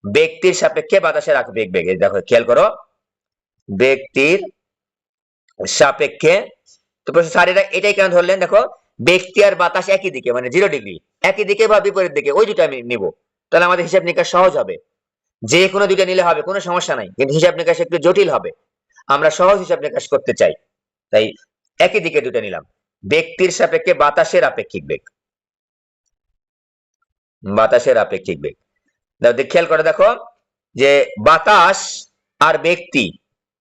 ব্যক্তির সাপেক্ষে বাতাসের আপেক্ষিক বেগ। দেখো খেয়াল করো, ব্যক্তির সাপেক্ষে, তো প্রশ্ন স্যার এটাই কেন ধরলেন? দেখো ব্যক্তি আর বাতাস একই দিকে, মানে 0 ডিগ্রি, একই দিকে বা বিপরীত দিকে, ওই দুটো আমি নিব, তাহলে আমাদের হিসাব নিকাশ সহজ হবে। যে কোনো দুইটা নিলে হবে, কোনো সমস্যা নাই, কিন্তু হিসাব নিকাশ একটু জটিল হবে, আমরা সহজ হিসাব নিকাশ করতে চাই, তাই একই দিকে দুটো নিলাম। ব্যক্তির সাপেক্ষে বাতাসের আপেক্ষিক বেগ, বাতাসের আপেক্ষিক বেগ। খেয়াল করে দেখো যে বাতাস আর ব্যক্তি,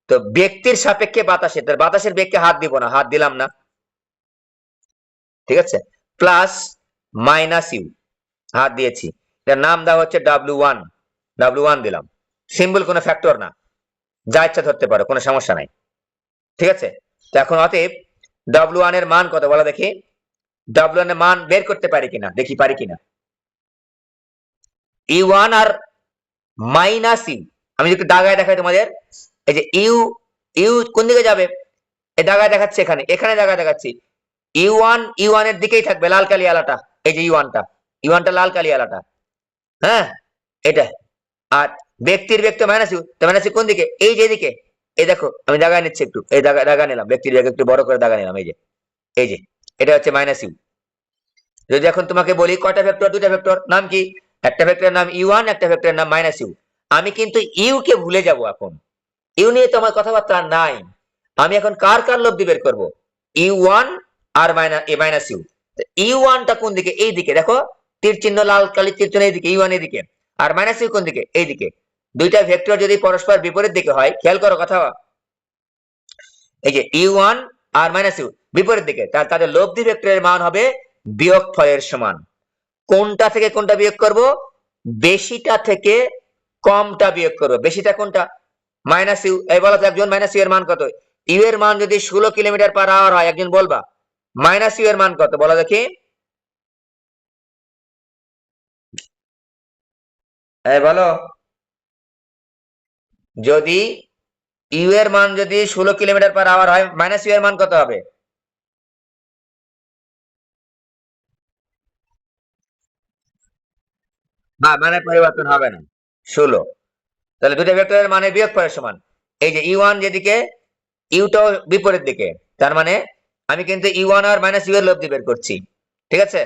তো ব্যক্তির সাপেক্ষে বাতাসের, তার বাতাসের বেগকে হাত দিব না, হাত দিলাম না, ঠিক আছে, প্লাস মাইনাস ইউ, হাত দিয়েছি, এটার নাম দেওয়া হচ্ছে W1, W1 দিলাম, সিম্বল কোনো ফ্যাক্টর না, যা ইচ্ছা ধরতে পারো, কোনো সমস্যা নাই, ঠিক আছে। তো এখন অতএব W1 এর মান কত বলা দেখি, W1 এর মান বের করতে পারি কিনা, দেখি পারি কিনা। E1 আর মাইনাস ইউ, আমি যদি দাগায় দেখাই তোমাদের, এই যে ইউ, ইউ কোন দিকে যাবে, এই দাগায় দেখাচ্ছে, এখানে, এখানে দাগায় দেখাচ্ছি, ইউ ওয়ান এর দিকেই থাকবে লাল কালি আলাটা, এই যে ইউ ওয়ানটা লাল কালি আলাটা, হ্যাঁ এটা। আর ব্যক্তির বেগ তো মাইনাস ইউ, তো মাইনাস ইউ কোন দিকে, এই যে দিকে, এই দেখো আমি দাগায় নিচ্ছি একটু, এই দাগা নিলাম, ব্যক্তির বেগ একটু বড় করে দাগা নিলাম, এই যে, এই যে এটা হচ্ছে মাইনাস ইউ। যদি এখন তোমাকে বলি কয়টা ভেক্টর, দুইটা ভেক্টর, নাম কি? একটা ভেক্টরের নাম ইউ ওয়ান, একটা ভেক্টরের নাম মাইনাস ইউ। আমি কিন্তু ইউ কে ভুলে যাব এখন, ইউ নিয়ে তো আমার কথাবার্তা নাই, আমি এখন কার কার লব্ধি বের করবো, ইউ ওয়ান আর মাইনাস ইউ। ইউ ওয়ানটা কোন দিকে, এই দিকে, দেখো তীর চিহ্ন, লাল কালি তীর চিহ্ন, এইদিকে ইউ ওয়ান এদিকে, আর মাইনাস ইউ কোন দিকে, এইদিকে। দুইটা ভেক্টর যদি পরস্পর বিপরীত দিকে হয়, খেয়াল করো কথা, এই যে ইউ ওয়ান আর মাইনাস ইউ বিপরীত দিকে, তাদের লব্ধি ভেক্টরের মান হবে বিয়োগফলের সমান। কোনটা থেকে কোনটা বিয়োগ করব? বেশিটা থেকে কমটা বিয়োগ করবো। বেশিটা কোনটা? Minus U. এই বলো তো একজন, মাইনাস ইউ এর মান কত? ইউ এর মান যদি 16 কিলোমিটার/আওয়ার হয়, একজন বলবা মাইনাস ইউ এর মান কত, বলো দেখি, এই বলো, যদি ইউ এর মান যদি 16 কিলোমিটার/আওয়ার হয়, মাইনাস ইউ এর মান কত হবে? না, মানে পরিবর্তন হবে না, 16। তাহলে দুটো ভেক্টরের মানে বিয়োগফলের সমান। এই যে ইউ ওয়ান যেদিকে, ইউটাও বিপরীত দিকে, তার মানে আমি কিন্তু ইউ1 আর মাইনাস ইউ এর লব্ধি বের করছি। ঠিক আছে,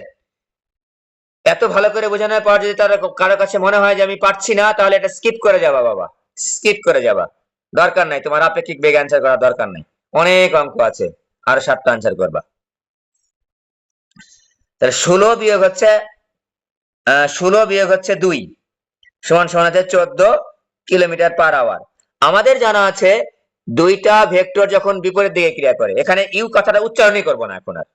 এত ভালো করে বোঝানোর পর যদি তার কারো কাছে মনে হয় যে আমি পারছি না, তাহলে এটা স্কিপ করে যাবা বাবা, স্কিপ করে যাবা, দরকার নাই, তোমার আপেক্ষিক বেগ অ্যান্সার করার দরকার নাই, অনেক অঙ্ক আছে, আর 7টা অ্যান্সার করবা। তাহলে 16 বিয়োগ হচ্ছে 2 সমান সমান আছে 14 কিলোমিটার/আওয়ার। আমাদের জানা আছে দুইটা ভেক্টর যখন বিপরীত দিকে ক্রিয়া করে, এখানে ইউ কথাটা উচ্চারণই করবো না এখন আর,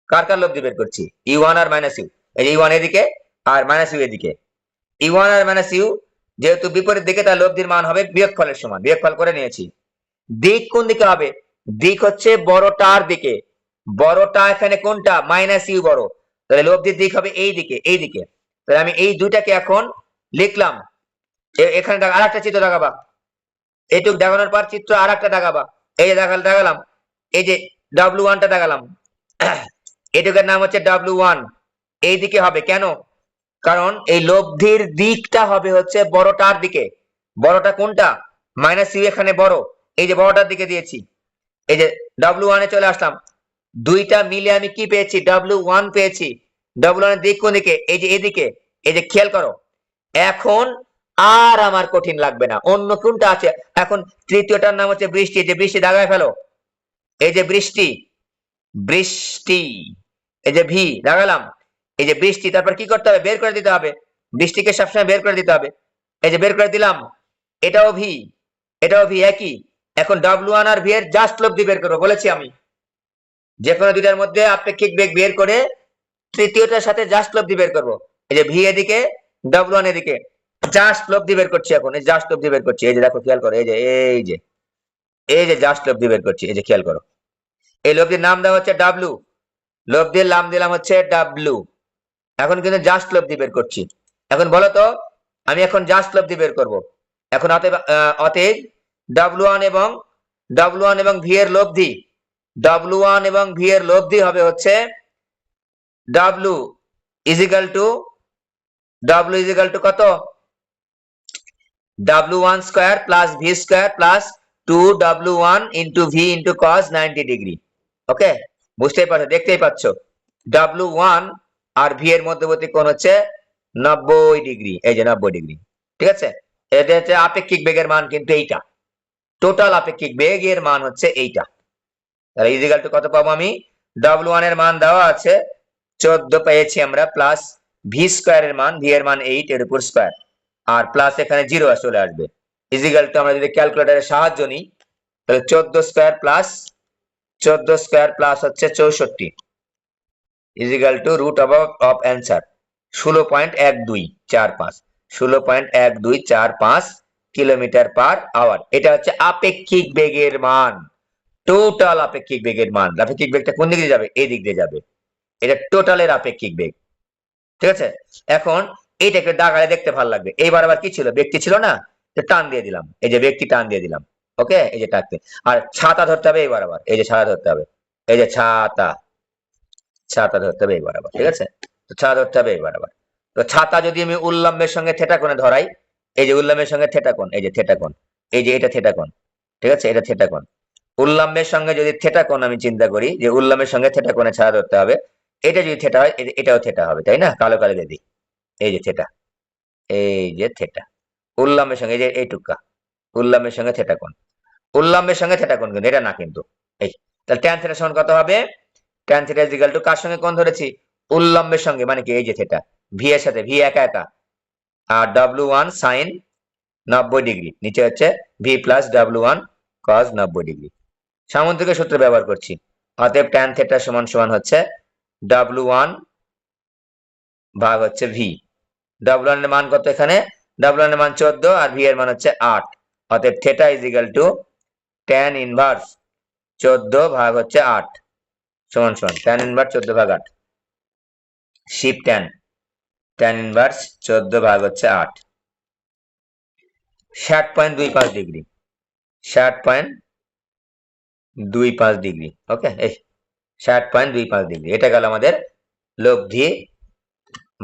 কার কার লব্ধি বের করছি, ইউ1 আর মাইনাস ইউ, এই যে ইউ1 এদিকে আর মাইনাস ইউ এদিকে, ইউ1 আর মাইনাস ইউ যেহেতু বিপরীত দিকে, তার লব্ধির মান হবে বিয়োগফলের সমান, বিয়োগফল করে নিয়েছি। দিক কোন দিকে হবে, দিক হচ্ছে বড়টার দিকে, বড়টা এখানে কোনটা, মাইনাস ইউ বড়, তাহলে লব্ধির দিক হবে এই দিকে, এই দিকে। তাহলে আমি এই দুইটাকে এখন লিখলাম, এখানে আর একটা চিত্র দেখাবা, এইটুক দেখানোর পর চিত্র আর একটা দেখাবা, এই যে দেখালাম, এই যে W1টা দেখালাম, এটুকের নাম হচ্ছে W1, এই দিকে হবে কেন, কারণ এই লব্ধির দিকটা হবে হচ্ছে বড়টার দিকে, বড়টা কোনটা, মাইনাস ইউ এখানে বড়, এই যে বড়টার দিকে দিয়েছি, এই যে W1 এ চলে আসলাম, দুইটা মিলে আমি কি পেয়েছি, W1 পেয়েছি। W1 এর দিক কোন দিকে, এই যে এদিকে, এই যে খেয়াল করো, এখন আর আমার কঠিন লাগবে না, অন্য কোনটা আছে, এখন তৃতীয়টার নাম হচ্ছে বৃষ্টি, এই যে বৃষ্টি দাগায় ফেলো, এই যে বৃষ্টি, বৃষ্টি, এই যে ভি দাগালাম, এই যে বৃষ্টি, তারপর কি করতে হবে, বের করে দিতে হবে, বৃষ্টিকে সবসময় বের করে দিতে হবে, এই যে বের করে দিলাম, এটাও ভি, এটাও ভি একই। এখন W1 আর ভি এর জাস্ট লব্ধি বের করবো বলেছি আমি, যে কোনো দুইটার মধ্যে আপেক্ষিক বেগ বের করে তৃতীয়টার সাথে জাস্ট লব্ধি বের করবো, এই যে ভি এদিকে W1 এদিকে, জাস্ট লব্ধি বের করছি এখন, এই জাস্ট লব্ধি বের করছি, এই যে দেখো খেয়াল করো, এই যে এই যে জাস্ট লব্ধি বের করছি, এই যে খেয়াল করো, এই লব্ধির নাম দেওয়া হচ্ছে ডাব্লু, লব্ধির নাম দিলাম হচ্ছে ডাব্লু। এখন কিন্তু জাস্ট লব্ধি বের করছি, এখন বলো তো আমি এখন জাস্ট লব্ধি বের করব, এখন অতএব W1 এবং ভি এর লব্ধি, W1 এবং ভি এর লব্ধি হবে হচ্ছে W ইজিক্যাল টু কত, W1 square plus V square plus 2W1 into V into cos 90 degree. Okay, বুঝতেই পারছো, দেখতেই পাচ্ছ W1 আর ভি এর মধ্যবর্তী কোণ হচ্ছে 90 ডিগ্রি, এই যে 90 ডিগ্রি। ঠিক আছে, এটা হচ্ছে আপেক্ষিক বেগের মান, কিন্তু এইটা টোটাল আপেক্ষিক বেগের মান হচ্ছে এইটা। তাহলে ইজিক্যাল টু কত পাবো আমি, W1 এর মান দেওয়া আছে 14 পেয়েছি আমরা, প্লাস ভি স্কয়ার এর মান, ভি এর মান 8 এর উপর স্কয়ার, আর প্লাস এখানে 0 চলে আসবে, ইজিক্যাল টু আমরা যদি ক্যালকুলেটরের সাহায্য নিই, তাহলে 14 স্কয়ার প্লাস হচ্ছে 64 is equal to root of answer 16.1245, 16.1245 kilometre per hour. এটা হচ্ছে আপেক্ষিক বেগের মান, টোটাল আপেক্ষিক বেগের মান। আপেক্ষিক বেগটা কোন দিকে যাবে, এই দিক দিয়ে যাবে, এটা টোটালের আপেক্ষিক বেগ। ঠিক আছে, এখন এইটাকে দাগালে দেখতে ভালো লাগবে, এইবার আবার কি ছিল, ব্যক্তি ছিল না, তো টান দিয়ে দিলাম, এই যে ব্যক্তি টান দিয়ে দিলাম, ওকে, এই যে টাকতে, আর ছাতা ধরতে হবে এইবার, আবার এই যে ছাতা ধরতে হবে, এই যে ছাতা, ছাতা ধরতে হবে এইবার আবার, ঠিক আছে, তো ছাতা ধরতে হবে এইবার আবার। তো ছাতা যদি আমি উল্লম্বের সঙ্গে থেটা কোণে ধরাই, এই যে উল্লম্বের সঙ্গে থেটা কোণ, এই যে থেটা কোণ, এই যে এটা থেটা কোণ, ঠিক আছে, এটা থেটা কোণ, উল্লম্বের সঙ্গে যদি থেটা কোণ আমি চিন্তা করি, যে উল্লম্বের সঙ্গে থেটা কোণে ছাতা ধরতে হবে, এটা যদি থেটা হয়, এটাও থেটা হবে, তাই না, কালো কালো দিদি, এই যে থেটা, এই যে থেটা, উল্লম্বের সঙ্গে, এই যে এইটুকা উল্লম্বের সঙ্গে থেটা কোণ, উল্লম্বের সঙ্গে থেটা কোণ, কিন্তু এটা না কিন্তু, এই, তাহলে ট্যান থেটা সমান কত হবে, tan theta is equal to কার সঙ্গে কোণ ধরেছি, উল্লম্বের সঙ্গে, মানে কি এই যে থেটা, ভি এর সাথে, ভি একা একা, আর W1 সাইন 90 ডিগ্রি, নিচে হচ্ছে ভি প্লাস W1 কস 90 ডিগ্রি। সামুদ্রিক সূত্র ব্যবহার করছি, অতএব ট্যান থেটা সমান সমান হচ্ছে W1 ভাগ হচ্ছে ভি। W1 এর মান কত, এখানে W1 এর মান 14 আর ভি এর মান হচ্ছে 8, অতএব theta is equal two tan inverse 14 ভাগ হচ্ছে 8 সমান সমান ট্যান ইনভার্স 14 ভাগ 8, শিপ ট্যান ইনভার্স 14 ভাগ হচ্ছে 8, 60.25 ডিগ্রি, 60.25 ডিগ্রি। ওকে, এই 60.25 ডিগ্রি, এটা গেল আমাদের লব্ধি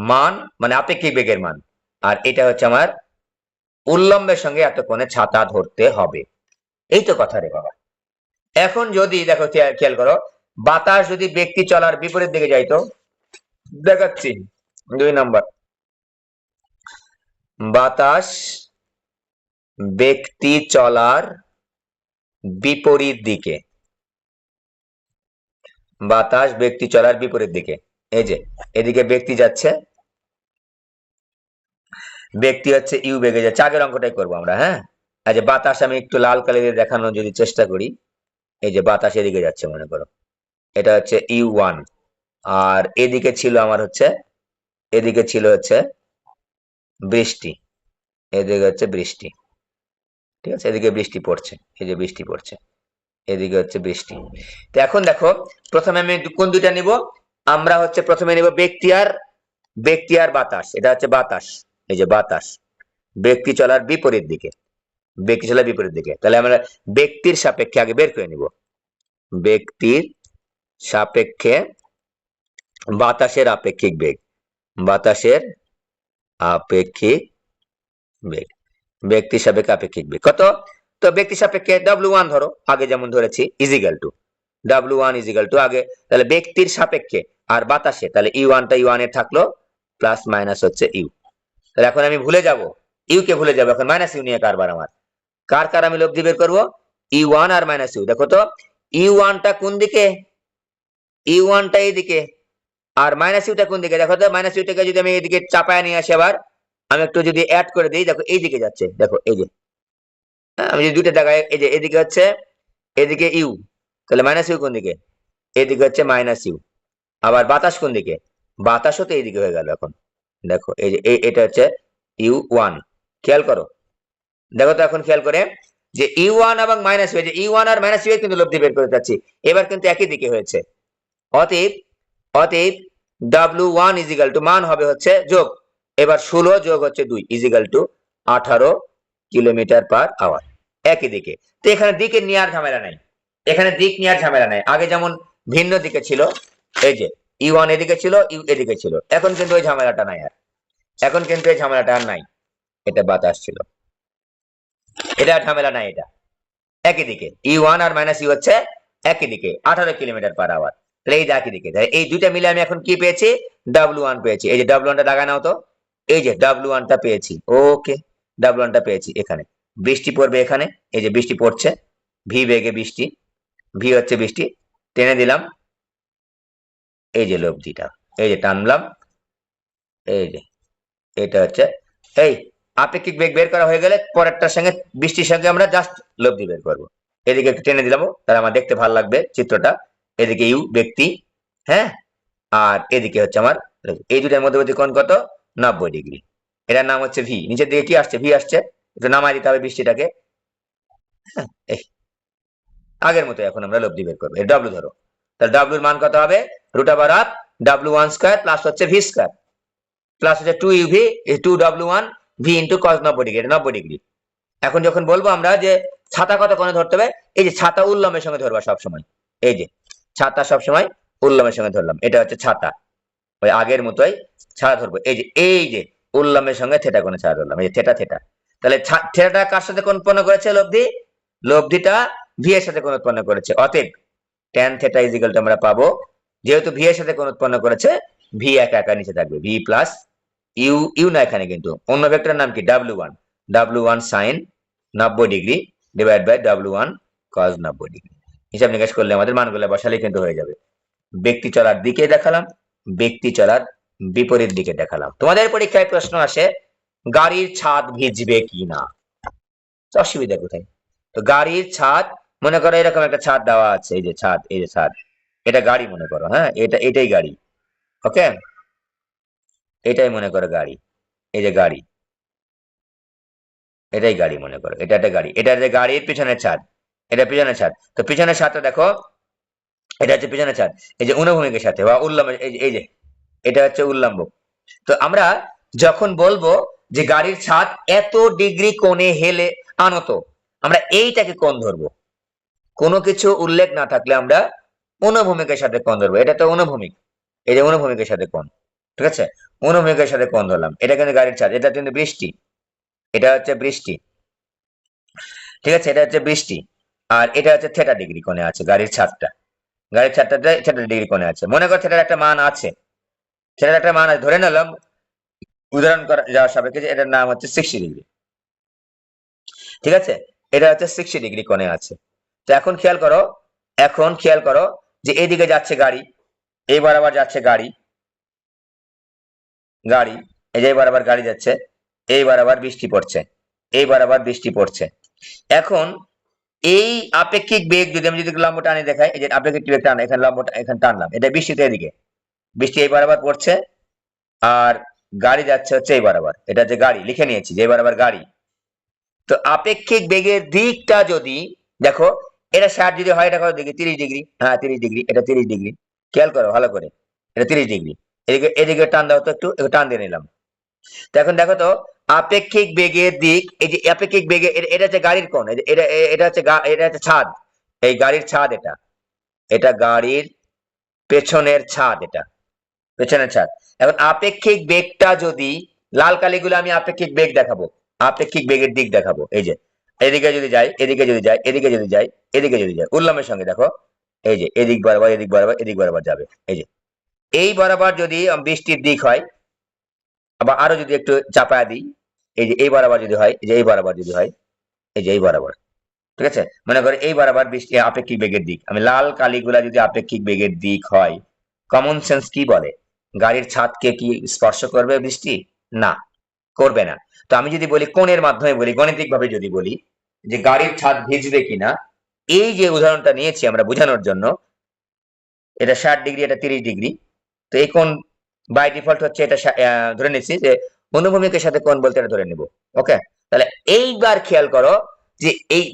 মান, মানে আপেক্ষিক বেগের মান, আর এটা হচ্ছে আমার উল্লম্বের সঙ্গে এত কোণে ছাতা ধরতে হবে, এই তো কথা রে বাবা। এখন যদি দেখো খেয়াল করো, বাতাস যদি ব্যক্তি চলার বিপরীত দিকে যাইতো, দেখাচ্ছি 2 নম্বর, বাতাস ব্যক্তি চলার বিপরীত দিকে, বাতাস ব্যক্তি চলার বিপরীত দিকে, এই যে এদিকে ব্যক্তি যাচ্ছে, ব্যক্তি হচ্ছে ইউ বেগে যাচ্ছে, আগের অঙ্কটাই করবো আমরা। হ্যাঁ, আচ্ছা বাতাস আমি একটু লাল কালিতে দেখানোর যদি চেষ্টা করি, এই যে বাতাস এদিকে যাচ্ছে মনে করো, এটা হচ্ছে U1, আর এদিকে ছিল আমার হচ্ছে, এদিকে ছিল হচ্ছে বৃষ্টি, এদিকে হচ্ছে বৃষ্টি, ঠিক আছে, এদিকে বৃষ্টি পড়ছে, এই যে বৃষ্টি পড়ছে, এদিকে হচ্ছে বৃষ্টি। তো এখন দেখো, প্রথমে আমি কোন দুইটা নিব, আমরা হচ্ছে প্রথমে নিব ব্যক্তি আর বাতাস, এটা হচ্ছে বাতাস, এই যে বাতাস ব্যক্তি চলার বিপরীত দিকে, ব্যক্তি চলার বিপরীত দিকে, তাহলে আমরা ব্যক্তির সাপেক্ষে আগে বের করে নিব, ব্যক্তির সাপেক্ষে বাতাসের আপেক্ষিক বেগ, বাতাসের আপেক্ষিক বেগ, ব্যক্তি সাপেক্ষে আপেক্ষিক বেগ কত, তো ব্যক্তি সাপেক্ষে W1 ধরো, আগে যেমন ধরেছি, is equal two W1 is equal two আগে, তাহলে ব্যক্তির সাপেক্ষে আর বাতাসে, তাহলে টা U1 এর থাকলো, প্লাস মাইনাস হচ্ছে ইউ। তাহলে এখন আমি ভুলে যাব, ইউ কে ভুলে যাবো, এখন মাইনাস ইউ নিয়ে কারবার আমার, কার আমি লব্ধি বের করবো, U1 আর মাইনাস ইউ। দেখো তো U1 টা কোন দিকে, U1 টা এইদিকে, আর মাইনাস ইউটা কোন দিকে, দেখো তো মাইনাস ইউটাকে যদি আমি এইদিকে চাপায় নিয়ে আসি, আবার আমি একটু যদি অ্যাড করে দিই, দেখো এই দিকে যাচ্ছে, দেখো এই যে, হ্যাঁ, আমি যদি দুইটা জায়গায়, এই যে এদিকে হচ্ছে, এদিকে ইউ, তাহলে মাইনাস ইউ কোন দিকে, এদিকে হচ্ছে মাইনাস ইউ। আবার বাতাস কোন দিকে, বাতাসও তো এইদিকে হয়ে গেল এখন, দেখো এই যে এটা হচ্ছে U1, খেয়াল করো, দেখো তো এখন খেয়াল করে যে U1 এবং মাইনাস ইউ, যে U1 আর মাইনাস ইউ কিন্তু লব্ধি বের করে যাচ্ছি, এবার কিন্তু একই দিকে হয়েছে, অতএব অতএব W1 ইজিক্যাল টু মান হবে হচ্ছে যোগ, এবার 16 যোগ হচ্ছে 2 is equal to 18 kilometre per hour, একই দিকে। তো এখানে দিকে নেওয়ার ঝামেলা নাই, এখানে দিক নেওয়ার ঝামেলা নাই, আগে যেমন ভিন্ন দিকে ছিল, এই যে U1 এদিকে ছিল, ইউ এদিকে ছিল, এখন কিন্তু ওই ঝামেলাটা নাই আর, এখন কিন্তু এই ঝামেলাটা আর নাই, এটা বাতাস ছিল, এটা ঝামেলা নাই, এটা একই দিকে, U1 আর মাইনাস ইউ হচ্ছে একই দিকে, 18 কিলোমিটার পার আওয়ার, তাহলে এই একই দিকে, এই দুইটা মিলে আমি এখন কি পেয়েছি, W1 পেয়েছি, এই যে W1 টা দাগা নাও তো, এই যে W1 টা পেয়েছি, ওকে, W1 টা পেয়েছি, এখানে বৃষ্টি পড়বে, এখানে এই যে বৃষ্টি পড়ছে, ভি বেগে বৃষ্টি, ভি হচ্ছে বৃষ্টি, টেনে দিলাম, এই যে লব্ধিটা, এই যে টানলাম, এই যে এটা হচ্ছে, এই আপেক্ষিক বেগ বের করা হয়ে গেলে পরেরটার সঙ্গে, বৃষ্টির সঙ্গে আমরা জাস্ট লব্ধি বের করবো, এদিকে একটু টেনে দিলাম, তাহলে আমার দেখতে ভালো লাগবে চিত্রটা, এদিকে ইউ ব্যক্তি, হ্যাঁ, আর এদিকে হচ্ছে আমার, এই দুটার মধ্যবর্তী কোণ কত, 90 ডিগ্রি, এটার নাম হচ্ছে ভি, নিচের দিকে কি আসছে, ভি আসছে, একটু নামাই দিতে হবে বৃষ্টিটাকে, হ্যাঁ, এই আগের মতো এখন আমরা লব্ধি বের করবো, ডাব্লু ধরো, তাহলে ডাব্লুর মান কত হবে, root over of W1 square plus হচ্ছে ভি স্কয়ার, প্লাস হচ্ছে 2UV 2W1 V into cos 90 degree, এটা 90 ডিগ্রি। এখন যখন বলবো আমরা যে ছাতা কত কোণে ধরতে হবে, এই যে ছাতা উল্লম্বের সঙ্গে ধরবা সবসময়, এই যে ছাতা সবসময় উল্লম্বের সঙ্গে ধরলাম, এটা হচ্ছে ছাতা, ওই আগের মতোই ছাতা ধরবো, এই যে উল্লম্বের সঙ্গে থেটা কোণে ছাতা ধরলাম, এই যে থেটা থেটা, তাহলে থেটাটা কার সাথে কোণ উৎপন্ন করেছে, লব্ধিটা ভি এর সাথে কোণ উৎপন্ন করেছে, অতএব tan থেটা ইজিক্যাল টু আমরা পাবো, যেহেতু ভি এর সাথে কোণ উৎপন্ন করেছে, ভি একা একা নিচে থাকবে, ভি প্লাস ইউ না, এখানে কিন্তু অন্য ভেক্টরের নাম কি, W1 sin 90 degree divide by W1 cos 90 degree, হিসাব নিকাশ করলে আমাদের মানগুলো বসালেই কিন্তু হয়ে যাবে। ব্যক্তি চলার দিকে দেখালাম, ব্যক্তি চলার বিপরীত দিকে দেখালাম। তোমাদের পরীক্ষায় প্রশ্ন আসে গাড়ির ছাদ ভিজবে কিনা, অসুবিধা কোথায়, তো গাড়ির ছাদ, মনে করো এরকম একটা ছাদ দেওয়া আছে, এই যে ছাদ, এই যে ছাদ, এটা গাড়ি মনে করো, হ্যাঁ, এটাই গাড়ি, ওকে, এটাই মনে করো গাড়ি, এই যে গাড়ি, এটাই গাড়ি মনে করো, এটা একটা গাড়ি, এটা যে গাড়ির পিছনের ছাদ, এটা পিছনের ছাদ, তো পিছনের ছাদটা দেখো, এটা হচ্ছে পিছনের ছাদ, এই যে অনুভূমিকের সাথে বা উল্লম্ব, এই যে এটা হচ্ছে উল্লম্ব। তো আমরা যখন বলবো যে গাড়ির ছাদ এত ডিগ্রি কোণে হেলে আনত, আমরা এইটাকে কোণ ধরবো, কোনো কিছু উল্লেখ না থাকলে আমরা অনুভূমিকের সাথে কোণ ধরবো, এটা তো অনুভূমিক, এই যে অনুভূমিকের সাথে কোণ, ঠিক আছে, অনুভূমিকের সাথে কোণ ধরলাম, এটা কিন্তু গাড়ির ছাদ, এটা কিন্তু বৃষ্টি, এটা হচ্ছে বৃষ্টি, ঠিক আছে, এটা হচ্ছে বৃষ্টি, আর এটা হচ্ছে থেটা ডিগ্রি কোণে আছে গাড়ির ছাদটা। গাড়ির ছাদটাতে থেটা ডিগ্রি কোণে আছে। মনে কর থেটার একটা মান আছে, থেটার একটা মান আছে, ধরে নিলাম উদাহরণ করা যাওয়ার সাপেক্ষে যে এটার নাম হচ্ছে 60 ডিগ্রি। ঠিক আছে, এটা হচ্ছে 60 ডিগ্রি কোণে আছে। তো এখন খেয়াল করো যে এইদিকে যাচ্ছে গাড়ি, এই বরাবর যাচ্ছে গাড়ি, গাড়ি এই যে বরাবর গাড়ি যাচ্ছে, এই বরাবর বৃষ্টি পড়ছে, এই বরাবর বৃষ্টি পড়ছে। এখন এই আপেক্ষিক বেগ যদি আমি যদি লম্ব টানি দেখাই, এই যে আপেক্ষিক বেগ টান, এখানে লম্ব এখানে টানলাম, এটা বৃষ্টিতে এদিকে, বৃষ্টি এই বরাবর পড়ছে, আর গাড়ি যাচ্ছে হচ্ছে এই বরাবর, এটা যে গাড়ি লিখে নিয়েছি যে বরাবর গাড়ি। তো আপেক্ষিক বেগের দিকটা যদি দেখো, এটা 60 যদি হয়, এটা কত ডিগ্রি? 30 ডিগ্রি। হ্যাঁ 30 ডিগ্রি, এটা 30 ডিগ্রি। খেয়াল করো ভালো করে, এটা 30 ডিগ্রি। এদিকে এদিকে টান দাও তো, একটু একটু টান দিয়ে নিলাম। তো এখন দেখো তো আপেক্ষিক বেগের দিক, এই যে আপেক্ষিক বেগে এটা হচ্ছে গাড়ির কোণ, এটা এটা হচ্ছে এটা হচ্ছে ছাদ, এই গাড়ির ছাদ, এটা এটা গাড়ির পেছনের ছাদ, এটা পেছনের ছাদ। এখন আপেক্ষিক বেগটা যদি, লাল কালিগুলো আমি আপেক্ষিক বেগ দেখাবো, আপেক্ষিক বেগের দিক দেখাবো, এই যে এদিকে যদি যাই, এদিকে যদি যাই, এদিকে যদি যাই, এদিকে যদি যাই, উল্লম্বের সঙ্গে দেখো, এই যে এদিক বরাবর, এদিক বরাবর, এদিক বরাবর যাবে, এই যে এই বরাবর যদি বৃষ্টির দিক হয়, আবার আরো যদি একটু চাপায়া দিই, এই যে এই বরাবর যদি হয়, এই যে এই বরাবর যদি হয়, এই যে এই বরাবর, ঠিক আছে, মনে করে এই বরাবর বৃষ্টি আপেক্ষিক বেগের দিক, আমি লাল কালিগুলা যদি আপেক্ষিক বেগের দিক হয়, কমন সেন্স কি বলে? গাড়ির ছাদকে কি স্পর্শ করবে বৃষ্টি? না, করবে না। তো আমি যদি বলি কোণের মাধ্যমে বলি, গাণিতিক ভাবে যদি বলি যে গাড়ির ছাদ ভিজবে কিনা, এই যে উদাহরণটা নিয়েছি আমরা বোঝানোর জন্য, এটা 60 ডিগ্রি, এটা 30 ডিগ্রি। তো এই কোণ বাই ডিফল্ট হচ্ছে এটা, ধরে নিচ্ছি যে অনুভূমিকের সাথে কোণ বলতে এটা ধরে নিব। ওকে, তাহলে এইবার খেয়াল করো যে এই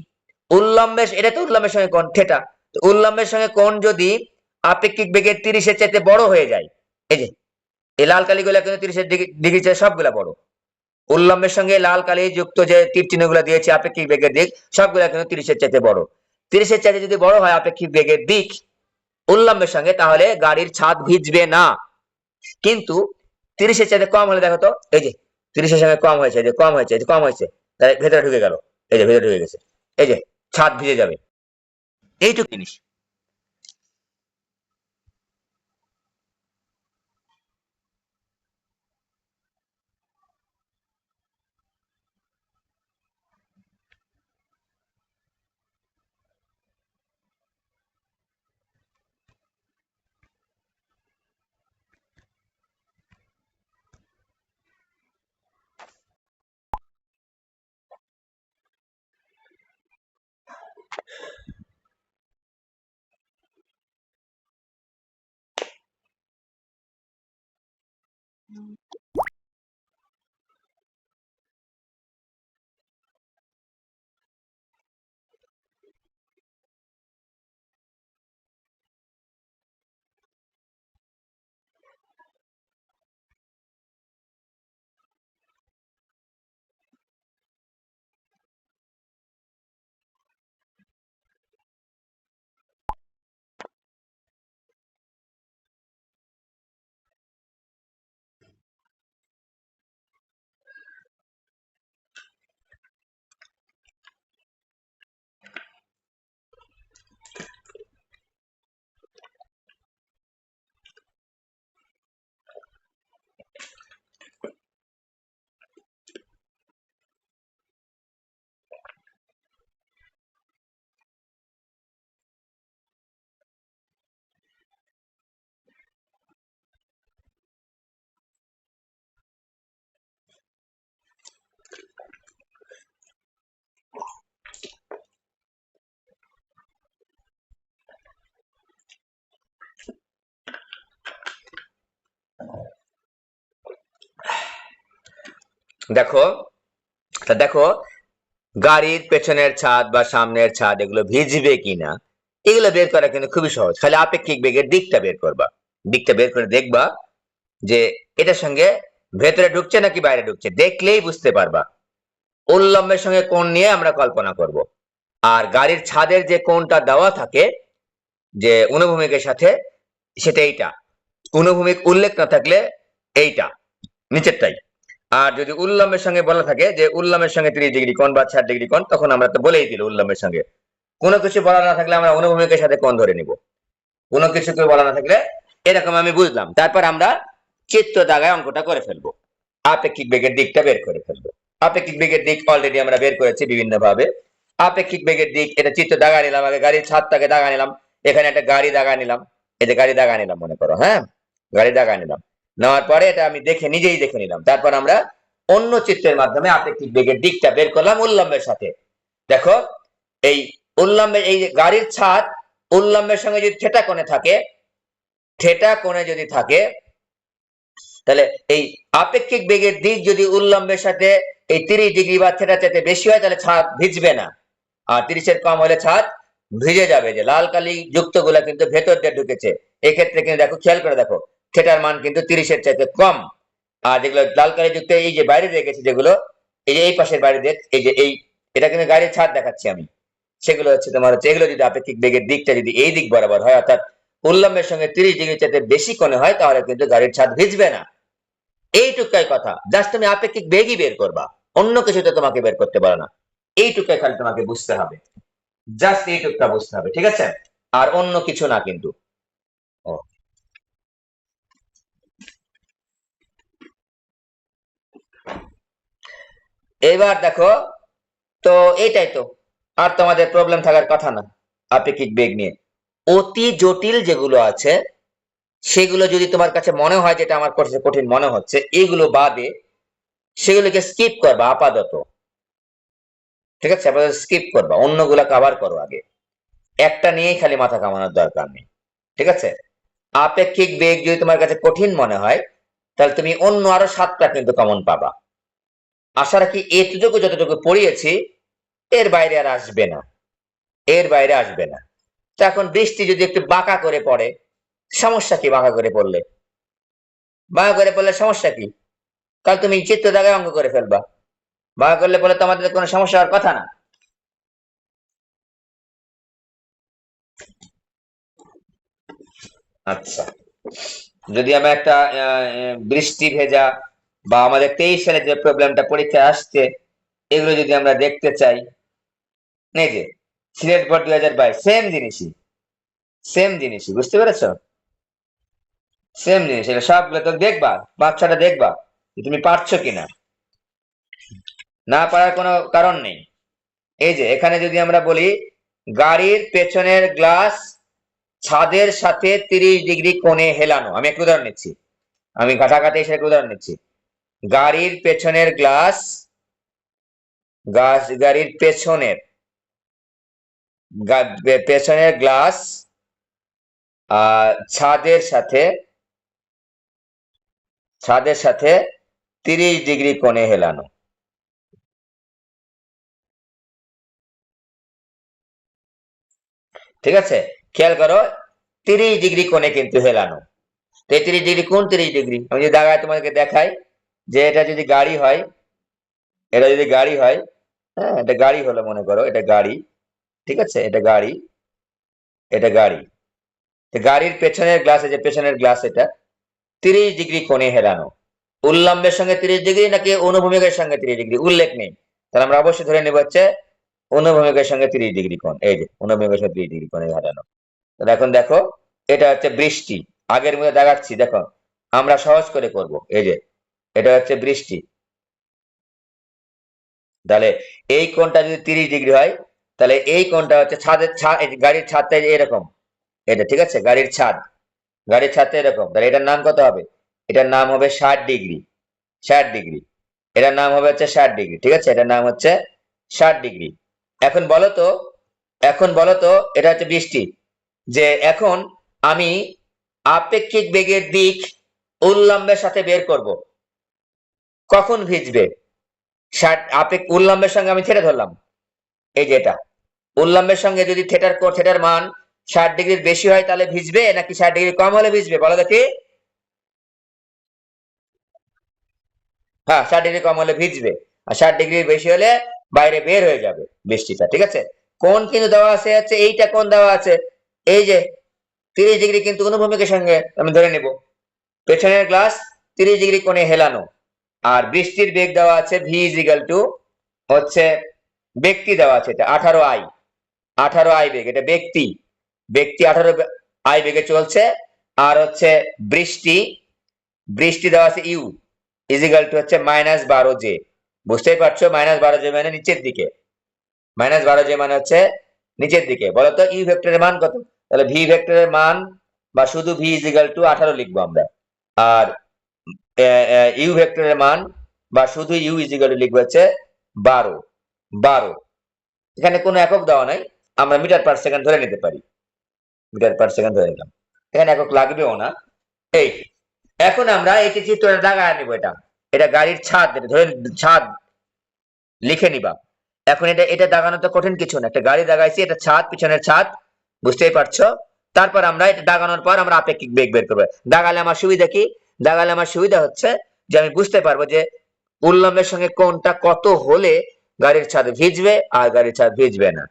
উল্লম্বের, এটা তো উল্লম্বের সঙ্গে কোণ থেটা, তো উল্লম্বের সঙ্গে কোণ যদি আপেক্ষিক বেগের 30-এর চাইতে বড় হয়ে যায়, এই যে এই লাল কালিগুলা কিন্তু 30 ডিগ্রি চাই সবগুলা বড়, উল্লম্বের সঙ্গে লাল কালি যুক্ত যে তীর চিহ্নগুলো দিয়েছে আপেক্ষিক বেগের দিক, সবগুলা কিন্তু 30-এর চাইতে বড়। 30-এর চাইতে যদি বড় হয় আপেক্ষিক বেগের দিক উল্লম্বের সঙ্গে, তাহলে গাড়ির ছাদ ভিজবে না। কিন্তু 30-এর চাইতে কম হলে দেখো তো, এই যে 30-এর সঙ্গে কম হয়েছে, এই যে কম হয়েছে, এই যে কম হয়েছে, তাহলে ভেতরে ঢুকে গেল, এই যে ভেতরে ঢুকে গেছে, এই যে ছাদ ভিজে যাবে, এইটুকু জিনিস। দেখো, দেখো গাড়ির পেছনের ছাদ বা সামনের ছাদ এগুলো ভিজবে কিনা, এগুলো বের করা কিন্তু খুবই সহজ, খালি আপেক্ষিক বেগের দিকটা বের করবা, দিকটা বের করে দেখবা যে এটার সঙ্গে ভেতরে ঢুকছে নাকি বাইরে ঢুকছে, দেখলেই বুঝতে পারবা। উল্লম্বের সঙ্গে কোণ নিয়ে আমরা কল্পনা করব, আর গাড়ির ছাদের যে কোণটা দেওয়া থাকে যে অনুভূমিকের সাথে, সেটা এইটা, অনুভূমিক উল্লেখ না থাকলে এইটা নিচেরটাই। আর যদি উল্লম্বের সঙ্গে বলা থাকে যে উল্লম্বের সঙ্গে 30 ডিগ্রি কোণ বা 60 ডিগ্রি কোণ, তখন আমরা তো বলেই দিল উল্লম্বের সঙ্গে কোনো কিছু বলা না থাকলে আমরা অনুভূমিকের সাথে কোণ ধরে নিব, কোনো কিছু কেউ বলা না থাকলে। এরকম আমি বুঝলাম, তারপর আমরা চিত্র দাগায় অঙ্কটা করে ফেলবো, আপেক্ষিক বেগের দিকটা বের করে ফেলবো। আপেক্ষিক বেগের দিক অলরেডি আমরা বের করেছি বিভিন্ন ভাবে। আপেক্ষিক বেগের দিক, এটা চিত্র দাগা নিলাম, আগে গাড়ির ছাদটাকে দাগা নিলাম, এখানে একটা গাড়ি দাগা নিলাম, এই যে গাড়ি দাগা নিলাম মনে করো, হ্যাঁ গাড়ি দাগা নিলাম, নেওয়ার পরে এটা আমি নিজেই দেখে নিলাম। তারপর আমরা অন্য চিত্রের মাধ্যমে আপেক্ষিক বেগের দিকটা বের করলাম উল্লম্বের সাথে। দেখো এই উল্লম্বের, এই গাড়ির ছাদ উল্লম্বের সঙ্গে যদি থেটা কোণে থাকে, থেটা কোণে যদি থাকে, তাহলে এই আপেক্ষিক বেগের দিক যদি উল্লম্বের সাথে এই 30 ডিগ্রি বা থেটা চাইতে বেশি হয়, তাহলে ছাদ ভিজবে না, আর 30-এর কম হলে ছাদ ভিজে যাবে। যে লাল কালি যুক্ত গুলা কিন্তু ভেতর দিয়ে ঢুকেছে, এক্ষেত্রে কিন্তু দেখো, খেয়াল করে দেখো, থেটার মান কিন্তু 30-এর চাইতে কম। আর যেগুলো লাল কালি যুক্ত এই যে বাইরে রেখেছে, যেগুলো এই যে এই পাশের বাইরে দেখ, এই যে এই, এটা কিন্তু গাড়ির ছাদ দেখাচ্ছি আমি, সেগুলো হচ্ছে তোমার হচ্ছে, এগুলো যদি আপেক্ষিক বেগের দিকটা যদি এই দিক বরাবর হয়, অর্থাৎ উল্লম্বের সঙ্গে 30 ডিগ্রি চাইতে বেশি কোণে হয়, তাহলে কিন্তু গাড়ির ছাদ ভিজবে না। এইটুকাই কথা, জাস্ট তুমি আপেক্ষিক বেগই বের করবা, অন্য কিছু তো তোমাকে বের করতে পারো না। এইটুকাই খালি তোমাকে বুঝতে হবে, জাস্ট এইটুকটা বুঝতে হবে, ঠিক আছে, আর অন্য কিছু না কিন্তু। ও, এবার দেখো, তো এইটাই তো, আর তোমাদের প্রবলেম থাকার কথা না আপেক্ষিক বেগ নিয়ে। অতি জটিল যেগুলো আছে সেগুলো যদি তোমার কাছে মনে হয় যেটা আমার কাছে কঠিন মনে হচ্ছে, এগুলো বাদে সেগুলোকে স্কিপ করবা আপাতত, ঠিক আছে, আপাতত স্কিপ করবা, অন্যগুলা কভার করো আগে, একটা নিয়েই খালি মাথা কামানোর দরকার নেই, ঠিক আছে। আপেক্ষিক বেগ যদি তোমার কাছে কঠিন মনে হয়, তাহলে তুমি অন্য আরো 7টা কিন্তু কমন পাবা। আশা রাখি এতটুকু যতটুকু পড়িয়েছি এর বাইরে আর আসবে না, এর বাইরে আসবে না। তো এখন বৃষ্টি যদি একটু বাঁকা করে পড়ে, সমস্যা কি? বাঁকা করে পড়লে, বাঁকা করে পড়লে সমস্যা কি? কাল তুমি চিত্র দাগায় অঙ্ক করে ফেলবা, বাঁকা করলে পড়লে তো আমাদের কোনো সমস্যা হওয়ার কথা না। আচ্ছা, যদি আমরা একটা বৃষ্টি ভেজা বা আমাদের 23 সালে যে প্রবলেমটা পরীক্ষায় আসছে, এগুলো যদি আমরা দেখতে চাই, এই যে সিলেট বোর্ড 2022, সেম জিনিসই, বুঝতে পেরেছো? সেম জিনিস, এটা সবগুলো তো দেখবা, 5-6টা দেখবা যে তুমি পারছো কিনা, না পারার কোনো কারণ নেই। এই যে এখানে যদি আমরা বলি গাড়ির পেছনের গ্লাস ছাদের সাথে 30 ডিগ্রি কোণে হেলানো, আমি একটা উদাহরণ নিচ্ছি, আমি ঘাটাঘাটি এসে একটা উদাহরণ নিচ্ছি। গাড়ির পেছনের গ্লাস, গাড়ির পেছনের গ্লাস ছাদের সাথে 30 ডিগ্রি কোণে হেলানো, ঠিক আছে, খেয়াল করো 30 ডিগ্রি কোণে কিন্তু হেলানো। 33 ডিগ্রি কোন 30 ডিগ্রি, আমি যদি দাগায় তোমাদেরকে দেখাই, যে এটা যদি গাড়ি হয়, এটা যদি গাড়ি হয়, হ্যাঁ এটা গাড়ি হলো, মনে করো এটা গাড়ি, ঠিক আছে, এটা গাড়ি, এটা গাড়ি। তো গাড়ির পেছনের গ্লাস, এই যে পেছনের গ্লাস, এটা 30 ডিগ্রি কোণে হেলানো, উল্লম্বের সঙ্গে 30 ডিগ্রি নাকি অনুভূমিকের সঙ্গে 30 ডিগ্রি উল্লেখ নেই, তাহলে আমরা অবশ্যই ধরে নেব হচ্ছে অনুভূমিকের সঙ্গে 30 ডিগ্রি কোণ, এই যে অনুভূমিকের সঙ্গে 30 ডিগ্রি কোণে হেলানো। তাহলে এখন দেখো, এটা হচ্ছে বৃষ্টি, আগের মধ্যে দেখাচ্ছি, দেখো আমরা সহজ করে করব, এই যে এটা হচ্ছে বৃষ্টি, তাহলে এই কোণটা যদি 30 ডিগ্রি হয়, তাহলে এই কোণটা হচ্ছে গাড়ির ছাদটা এরকম, এটা ঠিক আছে, গাড়ির ছাদটা এরকম, তাহলে এটার নাম কত হবে? এটার নাম হবে 60 ডিগ্রি, 60 ডিগ্রি, এটার নাম হবে হচ্ছে 60 ডিগ্রি, ঠিক আছে, এটার নাম হচ্ছে 60 ডিগ্রি। এখন বলো তো, এটা হচ্ছে বৃষ্টি, যে এখন আমি আপেক্ষিক বেগের দিক উল্লম্বের সাথে বের করব, কখন ভিজবে? উল্লম্বের সঙ্গে আমি থেটা ধরলাম, এই যে এটা উল্লম্বের সঙ্গে যদি থেটার মান 60 ডিগ্রির বেশি হয়, তাহলে ভিজবে নাকি 60 ডিগ্রি কম হলে ভিজবে, বলো দেখি? হ্যাঁ, 60 ডিগ্রি কম হলে ভিজবে, আর 60 ডিগ্রির বেশি হলে বাইরে বের হয়ে যাবে বৃষ্টিটা, ঠিক আছে। কোন কিন্তু দেওয়া আছে হচ্ছে এইটা, কোন দেওয়া আছে এই যে 30 ডিগ্রি, কিন্তু অনুভূমিকের সঙ্গে আমি ধরে নেব, পেছনের গ্লাস 30 ডিগ্রি কোণে হেলানো, আর বৃষ্টির বেগ দেওয়া আছে ভি ইজ ইকাল টু হচ্ছে, ব্যক্তি দেওয়া আছে এটা 18I, 18 আই বেগ, এটা ব্যক্তি, ব্যক্তি 18 আই বেগে চলছে। আর হচ্ছে বৃষ্টি, বৃষ্টি দেওয়া আছে ইউ ইজিক্যাল টু হচ্ছে -12 জে। বুঝতেই পারছো, -12 জে মানে নিচের দিকে, -12 জে মানে হচ্ছে নিচের দিকে। বলতো ইউ ভেক্টরের মান কত? তাহলে ভি ভেক্টরের মান বা শুধু ভি ইজিক্যাল টু 18 লিখবো আমরা। আর ইউ ভেক্টরের মান বা শুধু ইউ ইজিক্যাল টু লিখবো হচ্ছে 12। 12, এখানে কোনো একক দেওয়া নাই, আমরা মিটার পার সেকেন্ড ধরে নিতে পারি, মিটার পার সেকেন্ড ধরে নিলাম, এখানে একক লাগবেও না। এই এখন আমরা এই চিত্রটা দাগায় নিব, এটা এটা গাড়ির ছাদ, এটা ধরে ছাদ লিখে নিবা। এখন এটা এটা দাগানো তো কঠিন কিছু না, একটা গাড়ি দাগাইছি, এটা ছাদ, পিছনের ছাদ, বুঝতেই পারছো। তারপর আমরা এটা দাগানোর পর আমরা আপেক্ষিক বেগ বের করবো। দাগালে আমার সুবিধা কি? দাগালে আমার সুবিধা হচ্ছে যে আমি বুঝতে পারবো যে উল্লম্বের সঙ্গে কোনটা কত হলে গাড়ির ছাদ ভিজবে আর গাড়ির ছাদ ভিজবে না।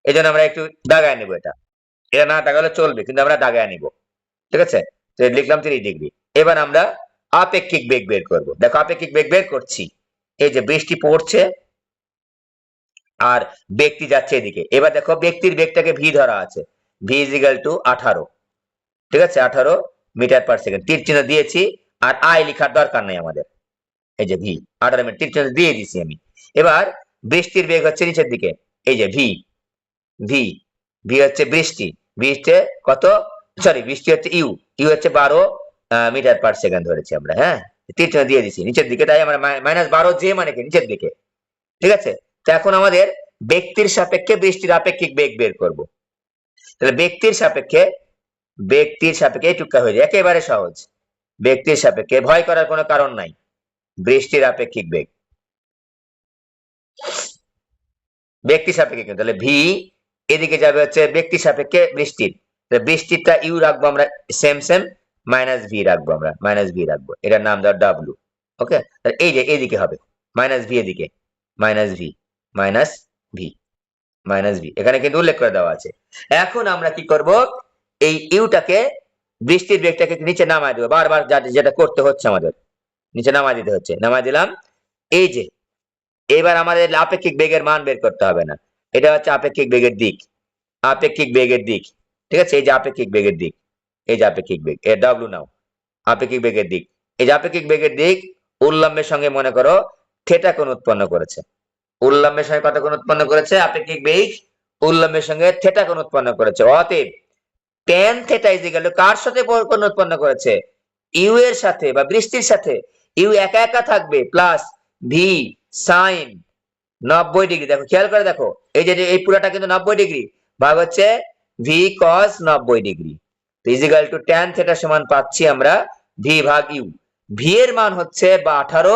এই জন্য আমরা একটু দাগায় নিব, এটা এটা না দাগালে চলবে, কিন্তু আমরা দাগায় নিব। ঠিক আছে, তো লিখলাম 30 ডিগ্রি। এবার আমরা আপেক্ষিক বেগ বের করব। দেখো আপেক্ষিক বেগ বের করছি, এই যে বৃষ্টি পড়ছে আর ব্যক্তি যাচ্ছে এদিকে। এবার দেখো ব্যক্তির বেগটাকে ভি ধরা আছে, ভি ইজিক্যাল টু 18, ঠিক আছে, 18 মিটার পার সেকেন্ড, তীর চিহ্ন দিয়েছি। আর আই লেখার দরকার নেই আমাদের, এই যে ভি 18 মিটার, তীর চিহ্ন দিয়ে দিছি আমি। এবার বৃষ্টির বেগ হচ্ছে নিচের দিকে, এই যে ভি, ভি ভি হচ্ছে বৃষ্টি, বৃষ্টি কত, সরি বৃষ্টি হচ্ছে ইউ, ইউ হচ্ছে 12 মিটার পার সেকেন্ড ধরেছি আমরা। হ্যাঁ, তীর চিহ্ন দিয়ে দিছি নিচের দিকে, তাই আমরা -12 জে মানে কি নিচের দিকে। ঠিক আছে, তো এখন আমাদের ব্যক্তির সাপেক্ষে বৃষ্টির আপেক্ষিক বেগ বের করব। তাহলে ব্যক্তির সাপেক্ষে, ব্যক্তির সাপেক্ষে এইটুকা হয়ে যায়, একেবারে সহজ। ব্যক্তির সাপেক্ষে ভয় করার কোনো কারণ নাই, বৃষ্টির আপেক্ষিক বেগ ব্যক্তি সাপেক্ষে কিন্তু, তাহলে ভি এদিকে যাবে হচ্ছে ব্যক্তি সাপেক্ষে বৃষ্টির, বৃষ্টিটা ইউ রাখবো আমরা সেম সেম, -ভি রাখবো আমরা, -ভি রাখবো, এটার নাম দেওয়া ডাব্লু। ওকে, এই যে এইদিকে হবে -ভি, এদিকে -ভি, -ভি, -ভি, এখানে কিন্তু উল্লেখ করে দেওয়া আছে। এখন আমরা কি করব, এই ইউটাকে, বৃষ্টির বেগটাকে নিচে নামায় দেবো, বারবার যেটা করতে হচ্ছে আমাদের, নিচে নামায় দিতে হচ্ছে, নামায় দিলাম। এই যে এবার আমাদের আপেক্ষিক বেগের মান বের করতে হবে না, এটা হচ্ছে আপেক্ষিক বেগের দিক, আপেক্ষিক বেগের দিক। ঠিক আছে, এই যে আপেক্ষিক বেগের দিক, এই যে আপেক্ষিক বেগ, এর ডাব্লু নাও, আপেক্ষিক বেগের দিক। এই যে আপেক্ষিক বেগের দিক উল্লম্বের সঙ্গে মনে করো থেটা কোণ উৎপন্ন করেছে, উল্লম্বের সঙ্গে কত কোণ উৎপন্ন করেছে, আপেক্ষিক বেগ উল্লম্বের সঙ্গে থেটা কোণ উৎপন্ন করেছে। অতএব tan থেটা ইজিক্যাল টু কার সাথে কোণ উৎপন্ন করেছে, ইউ এর সাথে বা বৃষ্টির সাথে। ইউ একা একা থাকবে, প্লাস ভি সাইন 90 ডিগ্রি। দেখো খেয়াল করে দেখো, এই যে এই পুরাটা কিন্তু 90 ডিগ্রি, ভাগ হচ্ছে V cos 90 degree, is equal to tan theta সমান পাচ্ছি আমরা ভি ভাগ ইউ। ভি এর মান হচ্ছে 18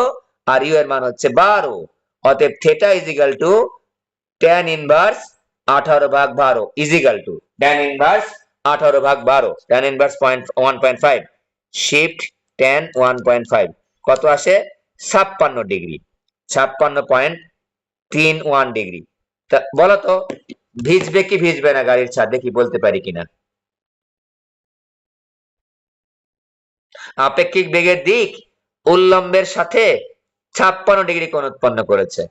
আর ইউ এর মান হচ্ছে 12, অতএব theta is equal to tan inverse 18 ভাগ 12 ইজিক্যাল টু tan ইনভার্স 18 ভাগ 12, tan ইনভার্স 1.5, শিফট tan 1.5 কত আসে, 56 ডিগ্রি, 56.31 ডিগ্রি। তা বলো তো ভিজবে কি ভিজবে না গাড়ির ছাদ, দেখি বলতে পারি কিনা। আপেক্ষিক বেগের দিক উল্লম্বের সাথে 56 ডিগ্রি কোণ উৎপন্ন করেছে,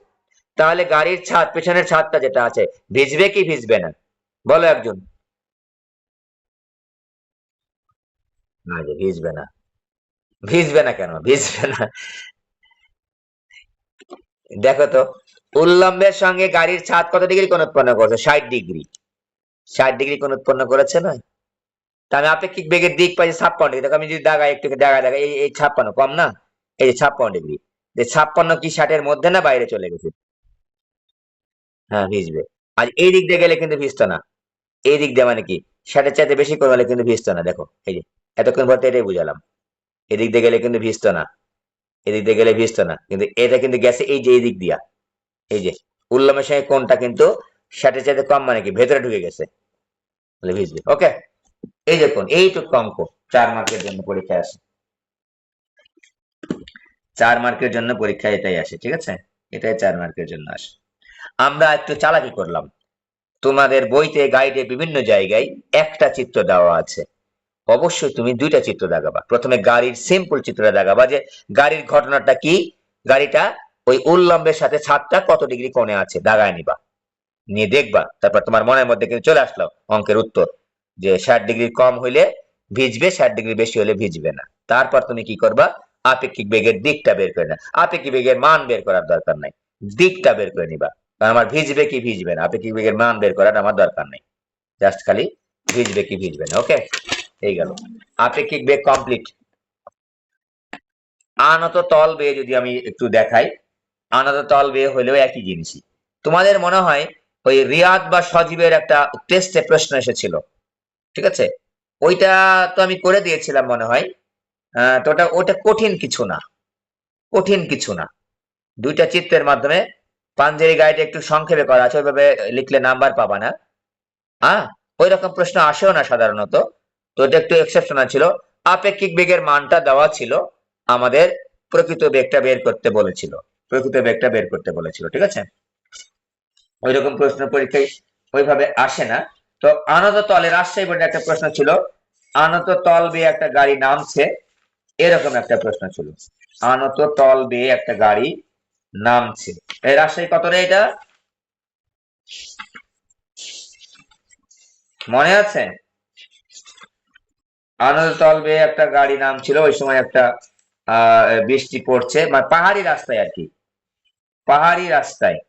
তাহলে গাড়ির ছাদ, পেছনের ছাদটা যেটা আছে, ভিজবে কি ভিজবে না, বলো একজন। না, যে ভিজবে না, ভিজবে না কেন, ভিজবে না, দেখো তো উল্লম্বের সঙ্গে গাড়ির ছাদ কত ডিগ্রি কোণ উৎপন্ন করেছে, 60 ডিগ্রি, 60 ডিগ্রি কোণ উৎপন্ন করেছে না। তাহলে আপেক্ষিক বেগের দিক পাইছে 56 ডিগ্রি। দেখো আমি যদি দাগাই একটু দাগাই, এই 56 কম না, এই যে 56 ডিগ্রি, যে 56 কি 60-এর মধ্যে না বাইরে চলে গেছে, হ্যাঁ ভিজবে। আর এই দিক দিয়ে গেলে কিন্তু ভিজতো না, এই দিক দিয়ে মানে কি 60-এর চাইতে বেশি কোণ হলে কিন্তু ভিজতো না। দেখো এই যে এতক্ষণ পর এটাই বুঝালাম, এদিক দিয়ে গেলে কিন্তু ভিজতো না, এদিক দিয়ে গেলে ভিজতো না, কিন্তু এটা কিন্তু গেছে এই যে এই দিক দিয়া, এই যে উল্লম্বের সঙ্গে কোণটা কিন্তু 60-এর চাইতে কম মানে কি ভেতরে ঢুকে গেছে, তাহলে ভিজবে। ওকে, এই যে কোণ, এইটুকু অঙ্ক 4 মার্কের জন্য পরীক্ষায় আসে, 4 মার্কের জন্য পরীক্ষায় এটাই আসে। ঠিক আছে, এটাই 4 মার্কের জন্য আসে। আমরা একটু চালাকি করলাম, তোমাদের বইতে গাইডে বিভিন্ন জায়গায় একটা চিত্র দেওয়া আছে, অবশ্যই তুমি দুইটা চিত্র দেখাবা। প্রথমে গাড়ির সিম্পল চিত্রটা দেখাবা, যে গাড়ির ঘটনাটা কি, গাড়িটা ওই উল্লম্বের সাথে ছাদটা কত ডিগ্রি কোণে আছে দাগায় নিবা। নিয়ে দেখবা, তারপর তোমার মনের মধ্যে কিন্তু চলে আসলো অঙ্কের উত্তর যে 60 ডিগ্রি কম হইলে ভিজবে, 60 ডিগ্রি বেশি হলে ভিজবে না। তারপর তুমি কি করবা, আপেক্ষিক বেগের দিকটা বের করে না, আপেক্ষিক বেগের মান বের করার দরকার নাই, দিকটা বের করে নিবা। কারণ আমার ভিজবে কি ভিজবে না, আপেক্ষিক বেগের মান বের করার আমার দরকার নেই, জাস্ট খালি ভিজবে কি ভিজবে না। ওকে, এই গেল আপেক্ষিক বেগ কমপ্লিট। আনত তল বেয়ে যদি আমি একটু দেখাই, আনত তল বেয়ে হলেও একই জিনিসই। তোমাদের মনে হয় ওই রিয়াদ বা সজীবের একটা টেস্টে প্রশ্ন এসেছিল, ঠিক আছে, ওইটা তো আমি করে দিয়েছিলাম মনে হয়। তো ওটা কঠিন কিছু না, কঠিন কিছু না। দুইটা চিত্রের মাধ্যমে পাঞ্জেরি গাইডে একটু সংক্ষেপে করা আছে, ওইভাবে লিখলে নাম্বার পাবা না। হ্যাঁ, ওই রকম প্রশ্ন আসেও না সাধারণত। তো এটা একটু এক্সেপশনাল ছিল। আপেক্ষিক বেগের মানটা দেওয়া ছিল, আমাদের প্রকৃত বেগটা বের করতে বলেছিল, প্রকৃত বেগটা বের করতে বলেছিল, ঠিক আছে। ওই রকম প্রশ্ন পরীক্ষায় ওইভাবে আসে না। তো আনত তলে রাজশাহী বোর্ডে একটা প্রশ্ন ছিল, আনত তল বেয়ে একটা গাড়ি নামছে, এরকম একটা প্রশ্ন ছিল, আনত তল বেয়ে একটা গাড়ি নামছে। এই রাজশাহী কত রে এটা, মনে আছে? আনত তল বেয়ে একটা গাড়ি নামছিল, ওই সময় একটা বৃষ্টি পড়ছে, মানে পাহাড়ি রাস্তায় আর কি, পাহাড়ি রাস্তায়।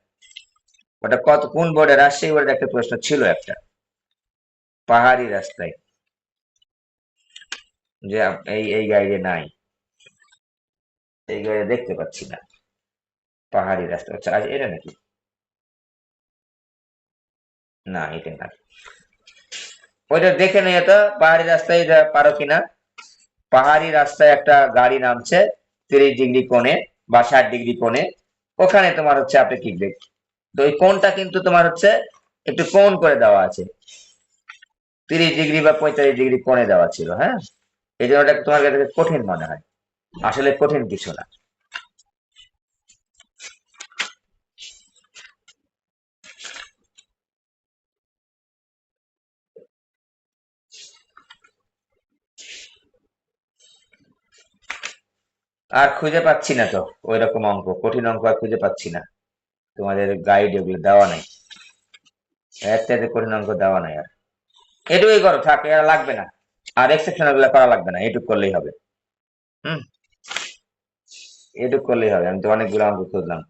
ওটা কত কোন বোর্ডে, রাজশাহী বোর্ডের একটা প্রশ্ন ছিল একটা, পাহাড়ি রাস্তায়, যে এই এই গাড়ি নাই, এই গাড়ি দেখতে পাচ্ছি না, পাহাড়ি রাস্তা। আচ্ছা আজ এটা নাকি, না এটা না, ওইটা দেখে নেই তো পাহাড়ি রাস্তায় পারো কিনা। পাহাড়ি রাস্তায় একটা গাড়ি নামছে 30 ডিগ্রি কোণে বা 60 ডিগ্রি কোণে, ওখানে তোমার হচ্ছে আপেক্ষিক বেগ। তো এই কোণটা কিন্তু তোমার হচ্ছে একটু কোণ করে দেওয়া আছে, 30 ডিগ্রি বা 45 ডিগ্রি কোণে দেওয়া ছিল। হ্যাঁ, এই জন্য ওটা তোমার কাছে কঠিন মনে হয়, আসলে কঠিন কিছু না। আর খুঁজে পাচ্ছি না তো ওই রকম অঙ্ক, কঠিন অঙ্ক আর খুঁজে পাচ্ছি না, তোমাদের গাইড এগুলো দেওয়া নাই, একটা কঠিন অঙ্ক দেওয়া নাই। আর এটুকুই করো, থাক, এরা লাগবে না, আর এক্সেপশনাল গুলো করা লাগবে না, এটুক করলেই হবে। হুম, এটুক করলেই হবে, আমি তো অনেকগুলো অঙ্ক খুঁজলাম।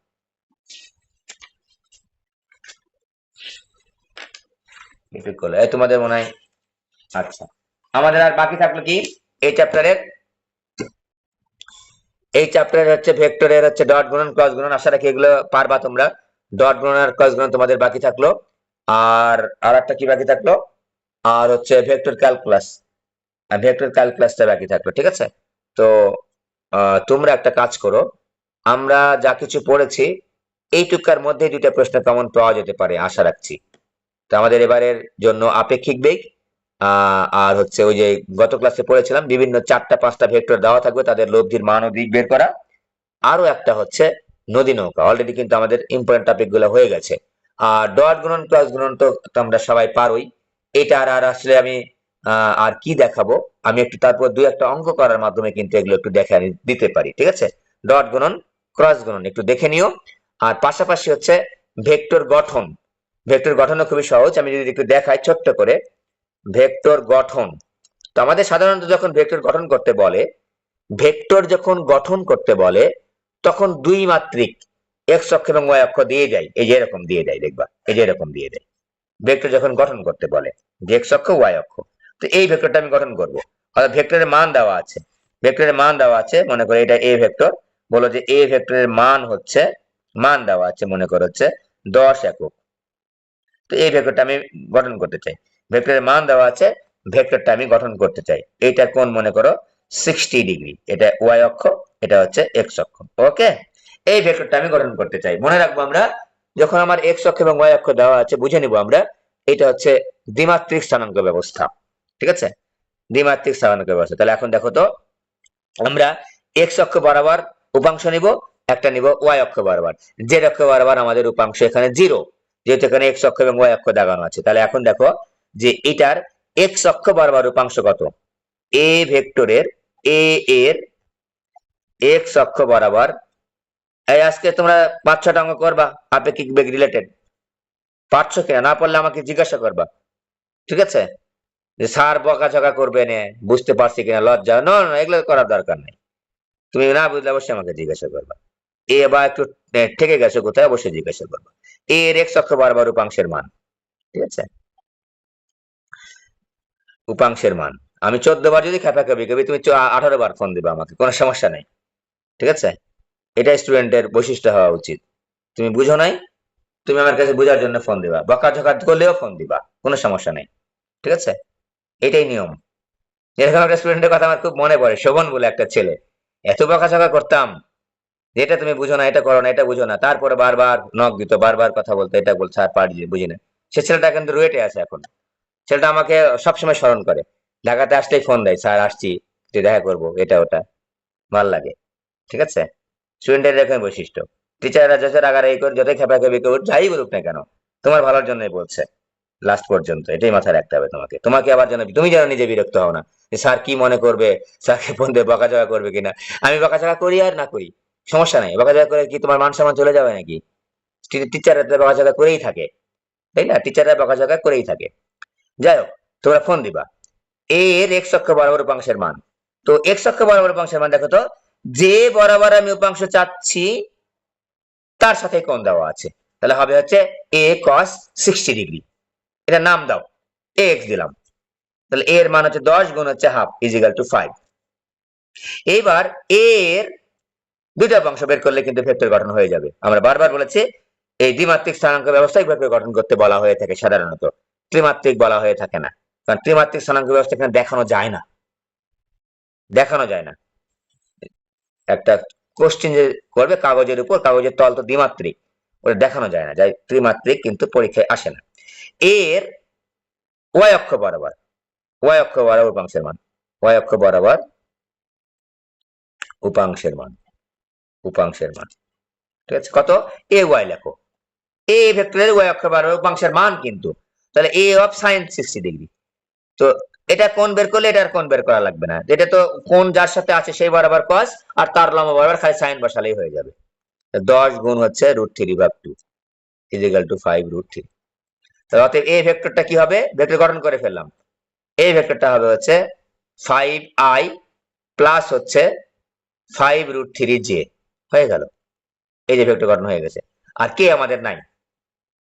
এটুক করলে তোমাদের মনে হয়। আচ্ছা, আমাদের আর বাকি থাকলো কি এই চ্যাপ্টারের, এই চ্যাপ্টারের হচ্ছে ভেক্টরের হচ্ছে ডট গুণন ক্রস গুণন, আশা রাখি এগুলো পারবা তোমরা। ডট গুণন আর ক্রস গুণন তোমাদের বাকি থাকলো। আর আর একটা কি বাকি থাকলো, আর হচ্ছে ভেক্টর ক্যালকুলাস, ভেক্টর ক্যালকুলাসটা বাকি থাকলো, ঠিক আছে। তো তোমরা একটা কাজ করো, আমরা যা কিছু পড়েছি এইটুকার মধ্যে দুইটা প্রশ্ন কমন পাওয়া যেতে পারে আশা রাখছি। তো আমাদের এবারের জন্য আপেক্ষিক বেগ, আর হচ্ছে ওই যে গত ক্লাসে পড়েছিলাম বিভিন্ন 4টা 5টা ভেক্টর দেওয়া থাকবে, তাদের লব্ধির মান ও দিক বের করা। আরো একটা হচ্ছে নদী নৌকা, অলরেডি কিন্তু আমাদের ইম্পর্টেন্ট টপিক গুলো হয়ে গেছে। আর ডট গুণন ক্রস গুণন তো তোমরা সবাই পারোই। এটা আর আসলে আমি আর কি দেখাবো, আমি একটু তারপর দুই একটা অঙ্ক করার মাধ্যমে কিন্তু এগুলো একটু দেখা দিতে পারি, ঠিক আছে। ডট গুণন ক্রস গুণন একটু দেখে নিও। আর পাশাপাশি হচ্ছে ভেক্টর গঠন, ভেক্টর গঠনও খুবই সহজ, আমি যদি একটু দেখাই ছোট্ট করে। ভেক্টর গঠন, তো আমাদের সাধারণত যখন ভেক্টর গঠন করতে বলে, ভেক্টর যখন গঠন করতে বলে তখন দুই মাত্রিক এক্স অক্ষ এবং ওয়াই অক্ষ দিয়ে যায়, এই যে এরকম দিয়ে দেয়, দেখবা এই যে এরকম দিয়ে দেয় ভেক্টর যখন গঠন করতে বলে, যে এক্স অক্ষ ওয়াই অক্ষ। তো এই ভেক্টরটা আমি গঠন করবো, অর্থাৎ ভেক্টরের মান দেওয়া আছে, ভেক্টরের মান দেওয়া আছে, মনে করো এটা এ ভেক্টর, বলো যে এ ভেক্টরের মান হচ্ছে, মান দেওয়া আছে মনে করো হচ্ছে 10 একক। তো এই ভেক্টরটা আমি গঠন করতে চাই, ভেক্টরের মান দেওয়া আছে, ভেক্টরটা আমি গঠন করতে চাই। এটা কোন মনে করো 60 ডিগ্রি, এটা ওয়াই অক্ষ, এটা হচ্ছে এক্স অক্ষ। ওকে, এই ভেক্টরটা আমি গঠন করতে চাই। মনে রাখবো আমরা যখন আমার এক্স অক্ষ এবং ওয়াই অক্ষ দেওয়া আছে বুঝে নিব আমরা এটা হচ্ছে দ্বিমাত্রিক স্থানাঙ্ক ব্যবস্থা, ঠিক আছে, দ্বিমাত্রিক স্থানাঙ্ক ব্যবস্থা। তাহলে এখন দেখো তো, আমরা এক্স অক্ষ বরাবর উপাংশ নিব, একটা নিব ওয়াই অক্ষ বরাবর, জেড অক্ষ বরাবর আমাদের উপাংশ এখানে 0, যেহেতু এখানে এক্স অক্ষ এবং ওয়াই অক্ষ দেখানো আছে। তাহলে এখন দেখো যে এটার এক্স অক্ষ বরাবর উপাংশ কত, এ ভেক্টরের এ এর এক্স অক্ষ বরাবর, এই আজকে তোমরা 5-6টা অঙ্ক করবা আপেক্ষিক বেগ রিলেটেড, পারছো কিনা, না পারলে আমাকে জিজ্ঞাসা করবা, ঠিক আছে? যে স্যার বকাঝকা করবে না, বুঝতে পারছি কিনা, লজ্জা, না না এগুলো করার দরকার নেই। তুমি না বুঝলে অবশ্যই আমাকে জিজ্ঞাসা করবা। এ বা একটু ঠেকে গেছো কোথায়, অবশ্যই জিজ্ঞাসা করবা। এর এক্স অক্ষ বরাবর উপাংশের মান, ঠিক আছে? উপাংশের মান আমি 14 বার যদি খেপাখেপি করি, তুমি 18 বার ফোন দিবা আমাকে, কোনো সমস্যা নেই, ঠিক আছে? এটা স্টুডেন্টের বৈশিষ্ট্য হওয়া উচিত। তুমি বুঝো নাই, তুমি আমার কাছে বোঝার জন্য ফোন দিবা, বকাঝকা করলেও ফোন দিবা, কোনো সমস্যা নেই, ঠিক আছে? এটাই নিয়ম। এরকম একটা স্টুডেন্টের কথা আমার খুব মনে পড়ে, শোভন বলে একটা ছেলে, এত বকাঝকা করতাম, যেটা তুমি বুঝো না, এটা করো না, এটা বুঝো না, তারপরে বারবার নক দিত, বারবার কথা বলতো, এটা বলছে আর পারি বুঝি না। সে ছেলেটা কিন্তু রুয়েটে আছে এখন। ছেলেটা আমাকে সবসময় স্মরণ করে, ঢাকাতে আসলেই ফোন দেয়, স্যার আসছি, একটু দেখা করবো, এটা ওটা, ভাল লাগে, ঠিক আছে? স্টুডেন্টের এরকম বৈশিষ্ট্য। টিচাররা যত রাগারাগি করে, যতই খেপাখেপি করুক, যাই বলুক না কেন, তোমার ভালোর জন্যই বলছে, লাস্ট পর্যন্ত এটাই মাথায় রাখতে হবে তোমাকে। তোমাকে আবার যেন তুমি যেন নিজে বিরক্ত হও না, যে স্যার কি মনে করবে, স্যারকে ফোন দিয়ে বকাঝকা করবে কিনা। আমি বকাঝকা করি আর না করি, সমস্যা নাই, বকাঝকা করে কি তোমার মান সম্মান চলে যাবে নাকি? টিচাররা তো বকাঝকা করেই থাকে, তাই না? টিচাররা বকাঝকা করেই থাকে। যাই হোক, তোমরা ফোন দিবা। এর এক্স অক্ষ বরাবর উপাংশের মান, তো এক্স অক্ষ বরাবর উপাংশের মান দেখো তো, যে বরাবর আমি উপাংশ চাচ্ছি তার সাথে কোণ দেওয়া আছে, তাহলে হবে হচ্ছে এ cos 60 ডিগ্রি। এটা নাম দাও, এ এক্স দিলাম, তাহলে এর মান হচ্ছে 10 গুণ হচ্ছে হাফ ইজিক্যাল টু 5। এইবার এর দুইটা উপাংশ বের করলে কিন্তু ভেক্টর গঠন হয়ে যাবে। আমরা বারবার বলেছি, এই দ্বিমাত্রিক স্থানাঙ্ক ব্যবস্থায় ভেক্টর গঠন করতে বলা হয়ে থাকে সাধারণত, ত্রিমাত্রিক বলা হয়ে থাকে না, কারণ ত্রিমাত্রিক স্থানাঙ্ক ব্যবস্থা এখানে দেখানো যায় না, দেখানো যায় না। একটা কোশ্চেন যে করবে কাগজের উপর, কাগজের তল তো দ্বিমাত্রিক, ওটা দেখানো যায় না, যাই ত্রিমাত্রিক কিন্তু পরীক্ষায় আসে না। এর ওয়াই অক্ষ বরাবর, ওয়াই অক্ষ বরাবর উপাংশের মান, ওয়াই অক্ষ বরাবর উপাংশের মান, উপাংশের মান, ঠিক আছে? কত? এ ওয়াই লেখো, এ ভেক্টরের ওয়াই অক্ষ বরাবর উপাংশের মান কিন্তু, তাহলে এ অফ সাইন 60 ডিগ্রি। তো এটা কোণ বের করলে এটা আর কোণ বের করা লাগবে না, এটা তো কোণ যার সাথে আছে সেই বরাবর কস, আর তার লম্ব বরাবর খালি সাইন বসালেই হয়ে যাবে। 10 গুণ হচ্ছে √3/2 ইজিক্যাল টু 5√3। তাহলে অতএব এই ভেক্টরটা কি হবে, ভেক্টর গঠন করে ফেললাম। এই ভেক্টরটা হবে হচ্ছে 5i প্লাস হচ্ছে 5√3j, হয়ে গেল। এই যে ভেক্টর গঠন হয়ে গেছে। আর কে আমাদের নাই,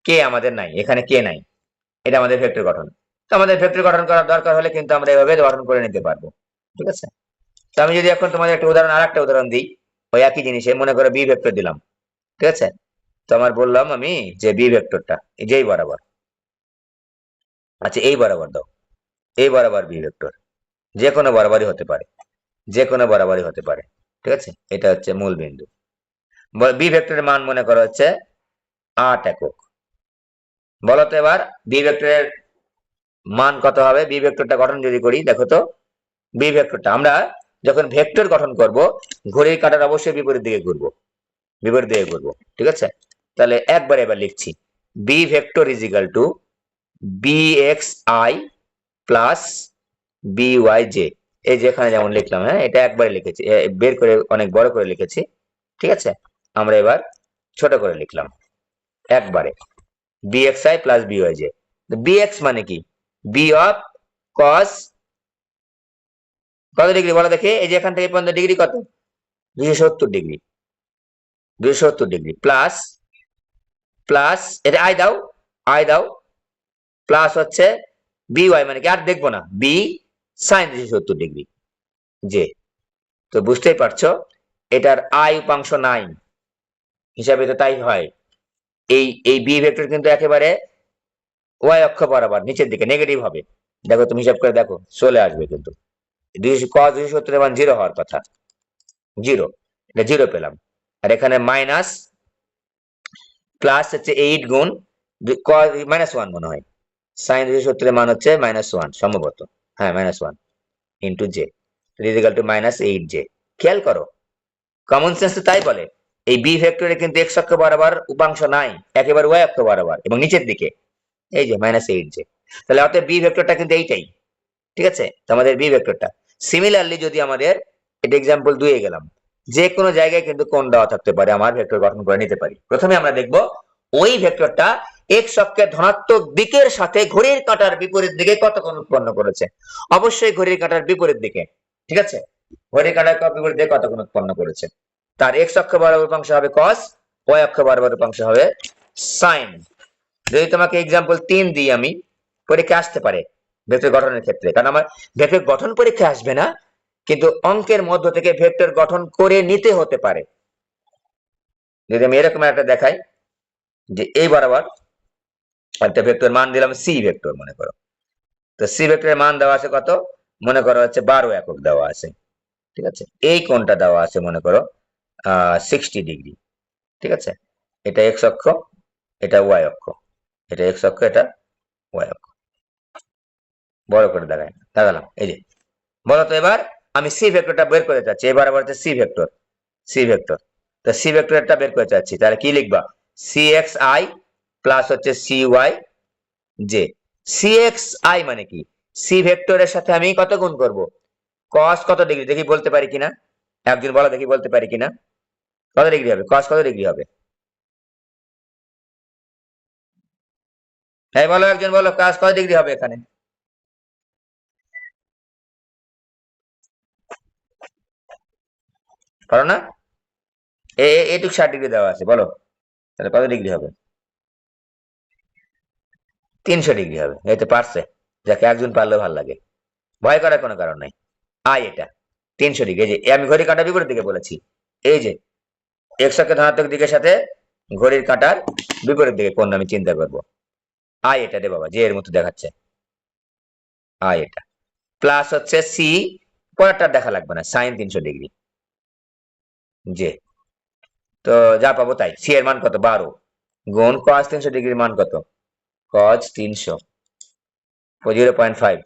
কে আমাদের নাই, এখানে কে নাই, এটা আমাদের ভেক্টর গঠন। তো আমাদের ভেক্টর গঠন করার দরকার হলে কিন্তু আমরা এভাবে গঠন করে নিতে পারবো, ঠিক আছে? তো আমি যদি এখন তোমাদের একটা উদাহরণ, আরেকটা উদাহরণ দিই, ওই একই জিনিসে, মনে করো বি ভেক্টর দিলাম, ঠিক আছে? তো আমার বললাম আমি যে বি ভেক্টরটা যেই বরাবর, আচ্ছা এই বরাবর দাও, এই বরাবর বি ভেক্টর, যে কোনো বরাবরই হতে পারে, যে কোনো বরাবরই হতে পারে, ঠিক আছে? এটা হচ্ছে মূল বিন্দু। বি ভেক্টরের মান মনে করা হচ্ছে 8 একক। বলো তো এবার বি ভেক্টরের মান কত হবে? বি ভেক্টরটা গঠন যদি করি, দেখো তো বি ভেক্টরটা আমরা যখন ভেক্টর গঠন করব, ঘড়ির কাঁটার অবশ্যই বিপরীত দিকে ঘুরবো, বিপরীত দিকে ঘুরবো, ঠিক আছে? তাহলে একবার এবার লিখছি, B vector is equal to B X I plus B Y J. এই যেখানে যেমন লিখলাম, হ্যাঁ এটা একবারে লিখেছি, বের করে অনেক বড় করে লিখেছি, ঠিক আছে? আমরা এবার ছোট করে লিখলাম একবারে, B X I plus B Y J. B X মানে কি? বি অফ কস কত ডিগ্রি বলো দেখে, এই যে এখান থেকে পর্যন্ত ডিগ্রি কত? 270 ডিগ্রি, 270 ডিগ্রি প্লাস, প্লাস এটা আই দাও, আই দাও, প্লাস হচ্ছে বি ওয়াই মানে কি আর দেখবো না, বি সাইন 270 ডিগ্রি জে। তো বুঝতেই পারছো এটার আই উপাংশ নাই, হিসাবে তো তাই হয়। এই এই বি ভেক্টর কিন্তু একেবারে ওয়াই অক্ষ বরাবর নিচের দিকে নেগেটিভ হবে, দেখো তুমি হিসাব করে দেখো চলে আসবে কিন্তু, 270 মান 0 হওয়ার কথা, 0, এটা 0 পেলাম। আর এখানে মাইনাস, প্লাস হচ্ছে 8 গুণ -1 মনে হয়, সাইন 270 মান হচ্ছে -1 সম্ভবত, হ্যাঁ -1 into J is equal two -8j। খেয়াল করো, কমন সেন্স তো তাই বলে, এই বি ভেক্টরে কিন্তু এক্স অক্ষ বরাবর উপাংশ নাই, একেবারে ওয়াই অক্ষ বরাবর এবং নিচের দিকে, এই যে -8j। তাহলে অতএব বি ভেক্টরটা কিন্তু এইটাই, ঠিক আছে? তো আমাদের বি ভেক্টরটা সিমিলারলি যদি আমাদের, এটা এক্সাম্পল 2 এ গেলাম, যে কোনো জায়গায় কিন্তু কোণ দেওয়া থাকতে পারে, আমার ভেক্টর গঠন করে নিতে পারি। প্রথমে আমরা দেখব ওই ভেক্টরটা এক্স অক্ষের ধনাত্মক দিকের সাথে ঘড়ির কাঁটার বিপরীত দিকে কত কোণ উৎপন্ন করেছে? অবশ্যই ঘড়ির কাঁটার বিপরীত দিকে, ঠিক আছে, ঘড়ির কাঁটার বিপরীত দিকে কত কোণ উৎপন্ন করেছে। তার এক্স অক্ষ বরাবর উপাংশ হবে কস, ওয়াই অক্ষ বরাবর উপাংশ হবে সাইন। যদি তোমাকে এক্সাম্পল 3 দিই আমি, পরীক্ষা আসতে পারে ভেক্টর গঠনের ক্ষেত্রে, কারণ আমার ভেক্টর গঠন পরীক্ষা আসবে না, কিন্তু অঙ্কের মধ্য থেকে ভেক্টর গঠন করে নিতে হতে পারে। যদি আমি এরকম একটা দেখাই যে এই বরাবর একটা ভেক্টর মান দিলাম সি ভেক্টর মনে করো, তো সি ভেক্টরের মান দেওয়া আছে কত, মনে করো হচ্ছে 12 একক দেওয়া আছে, ঠিক আছে, এই কোণটা দেওয়া আছে মনে করো 60 ডিগ্রি, ঠিক আছে, এটা এক্স অক্ষ, এটা ওয়াই অক্ষ, এটা এক্স অক্ষ, এটা ওয়াই অক্ষ, বড় করে দেখালাম এই যে। বলো তো এবার আমি সি ভেক্টরটা বের করে চাচ্ছি, এবার আবার হচ্ছে সি ভেক্টর, সি ভেক্টর, তো সি ভেক্টরটা বের করে চাচ্ছি, তাহলে কি লিখবা, সি এক্স আই প্লাস হচ্ছে C Y J. C X I মানে কি, সি ভেক্টরের সাথে আমি কত গুণ করব, কস কত ডিগ্রি দেখি বলতে পারি কিনা, একজন বলো দেখি বলতে পারি কিনা, কত ডিগ্রি হবে, কস কত ডিগ্রি হবে, হ্যাঁ বলো একজন বলো, কস কত ডিগ্রি হবে এখানে, পারো না, এটুক 60 ডিগ্রি দেওয়া আছে, বলো তাহলে কত ডিগ্রি হবে, 300 ডিগ্রি হবে, এই তো পারছে, যাকে একজন পারলেও ভালো লাগে, ভয় করার কোনো কারণ নাই। আই এটা 300 ডিগ্রি, এই যে আমি ঘড়ি কাঁটা বিপরীত দিকে বলেছি, এই যে এক্স অক্ষের ধনাত্মক দিকের সাথে ঘড়ির কাঁটার বিপরীত দিকে কোণ আমি চিন্তা করব, আই এটা রে বাবা, যে এর মতো দেখাচ্ছে, আই এটা প্লাস হচ্ছে সি, পরেরটা দেখা লাগবে না, সাইন 300 ডিগ্রি, যে তো যা পাবো তাই, সি এর মান কত 12 গুণ কস 300 ডিগ্রির মান কত, কজ 300 0.5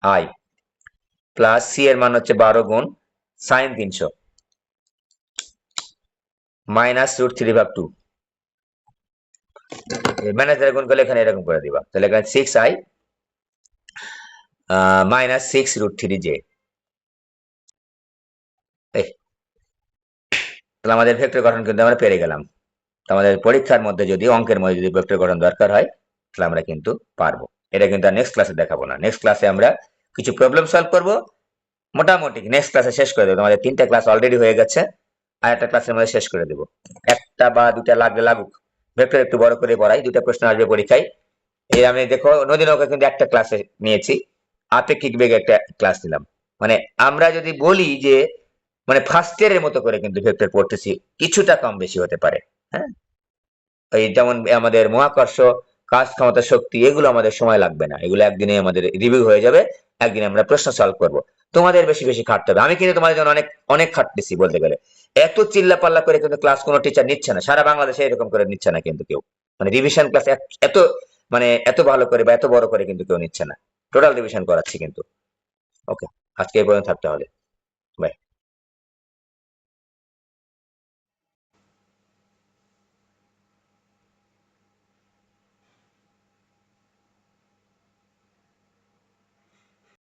আই প্লাস সি এর মান হচ্ছে 12 গুণ সাইন 300 মাইনাস √3/2, মাইনাস দ্বারা গুণ করলে এখানে এরকম করে দিবা, তাহলে এখানে 6i মাইনাস 6√3 জে। তাহলে আমাদের ভেক্টর গঠন কিন্তু আমরা পেরে গেলাম। আমাদের পরীক্ষার মধ্যে যদি অঙ্কের মধ্যে যদি ভেক্টর গঠন দরকার হয় তাহলে আমরা কিন্তু পারবো। এটা কিন্তু আর নেক্সট ক্লাসে দেখাবো না, নেক্সট ক্লাসে আমরা কিছু প্রবলেম সলভ করব, মোটামুটি নেক্সট ক্লাসে শেষ করে দেবো। আমাদের 3টা ক্লাস অলরেডি হয়ে গেছে, আর একটা ক্লাসের মধ্যে শেষ করে দেবো, একটা বা দুটা লাগলে লাগুক, ভেক্টর একটু বড় করে পড়াই, 2টা প্রশ্ন আসবে পরীক্ষায়। এই আমি দেখো নদী নৌকা কিন্তু একটা ক্লাসে নিয়েছি, আপেক্ষিক বেগে একটা ক্লাস নিলাম, মানে আমরা যদি বলি যে মানে ফার্স্ট ইয়ারের মতো করে কিন্তু ভেক্টর পড়তেছি, কিছুটা কম বেশি হতে পারে, হ্যাঁ, এই যেমন আমাদের মহাকর্ষ, কাজ ক্ষমতা, শক্তি, এগুলো আমাদের সময় লাগবে না, এগুলো একদিনে আমাদের রিভিউ হয়ে যাবে, একদিনে আমরা প্রশ্ন সলভ করব। তোমাদের বেশি বেশি খাটতে হবে, আমি কিন্তু তোমাদের জন্য অনেক অনেক খাটতেছি বলতে গেলে, এত চিল্লা পাল্লা করে কিন্তু ক্লাস কোনো টিচার নিচ্ছে না, সারা বাংলাদেশে এরকম করে নিচ্ছে না কিন্তু কেউ, মানে রিভিশন ক্লাস এত মানে এত ভালো করে বা এত বড় করে কিন্তু কেউ নিচ্ছে না, টোটাল রিভিশন করাচ্ছি কিন্তু। ওকে, আজকে এই পর্যন্ত থাকতে হবে, বাই।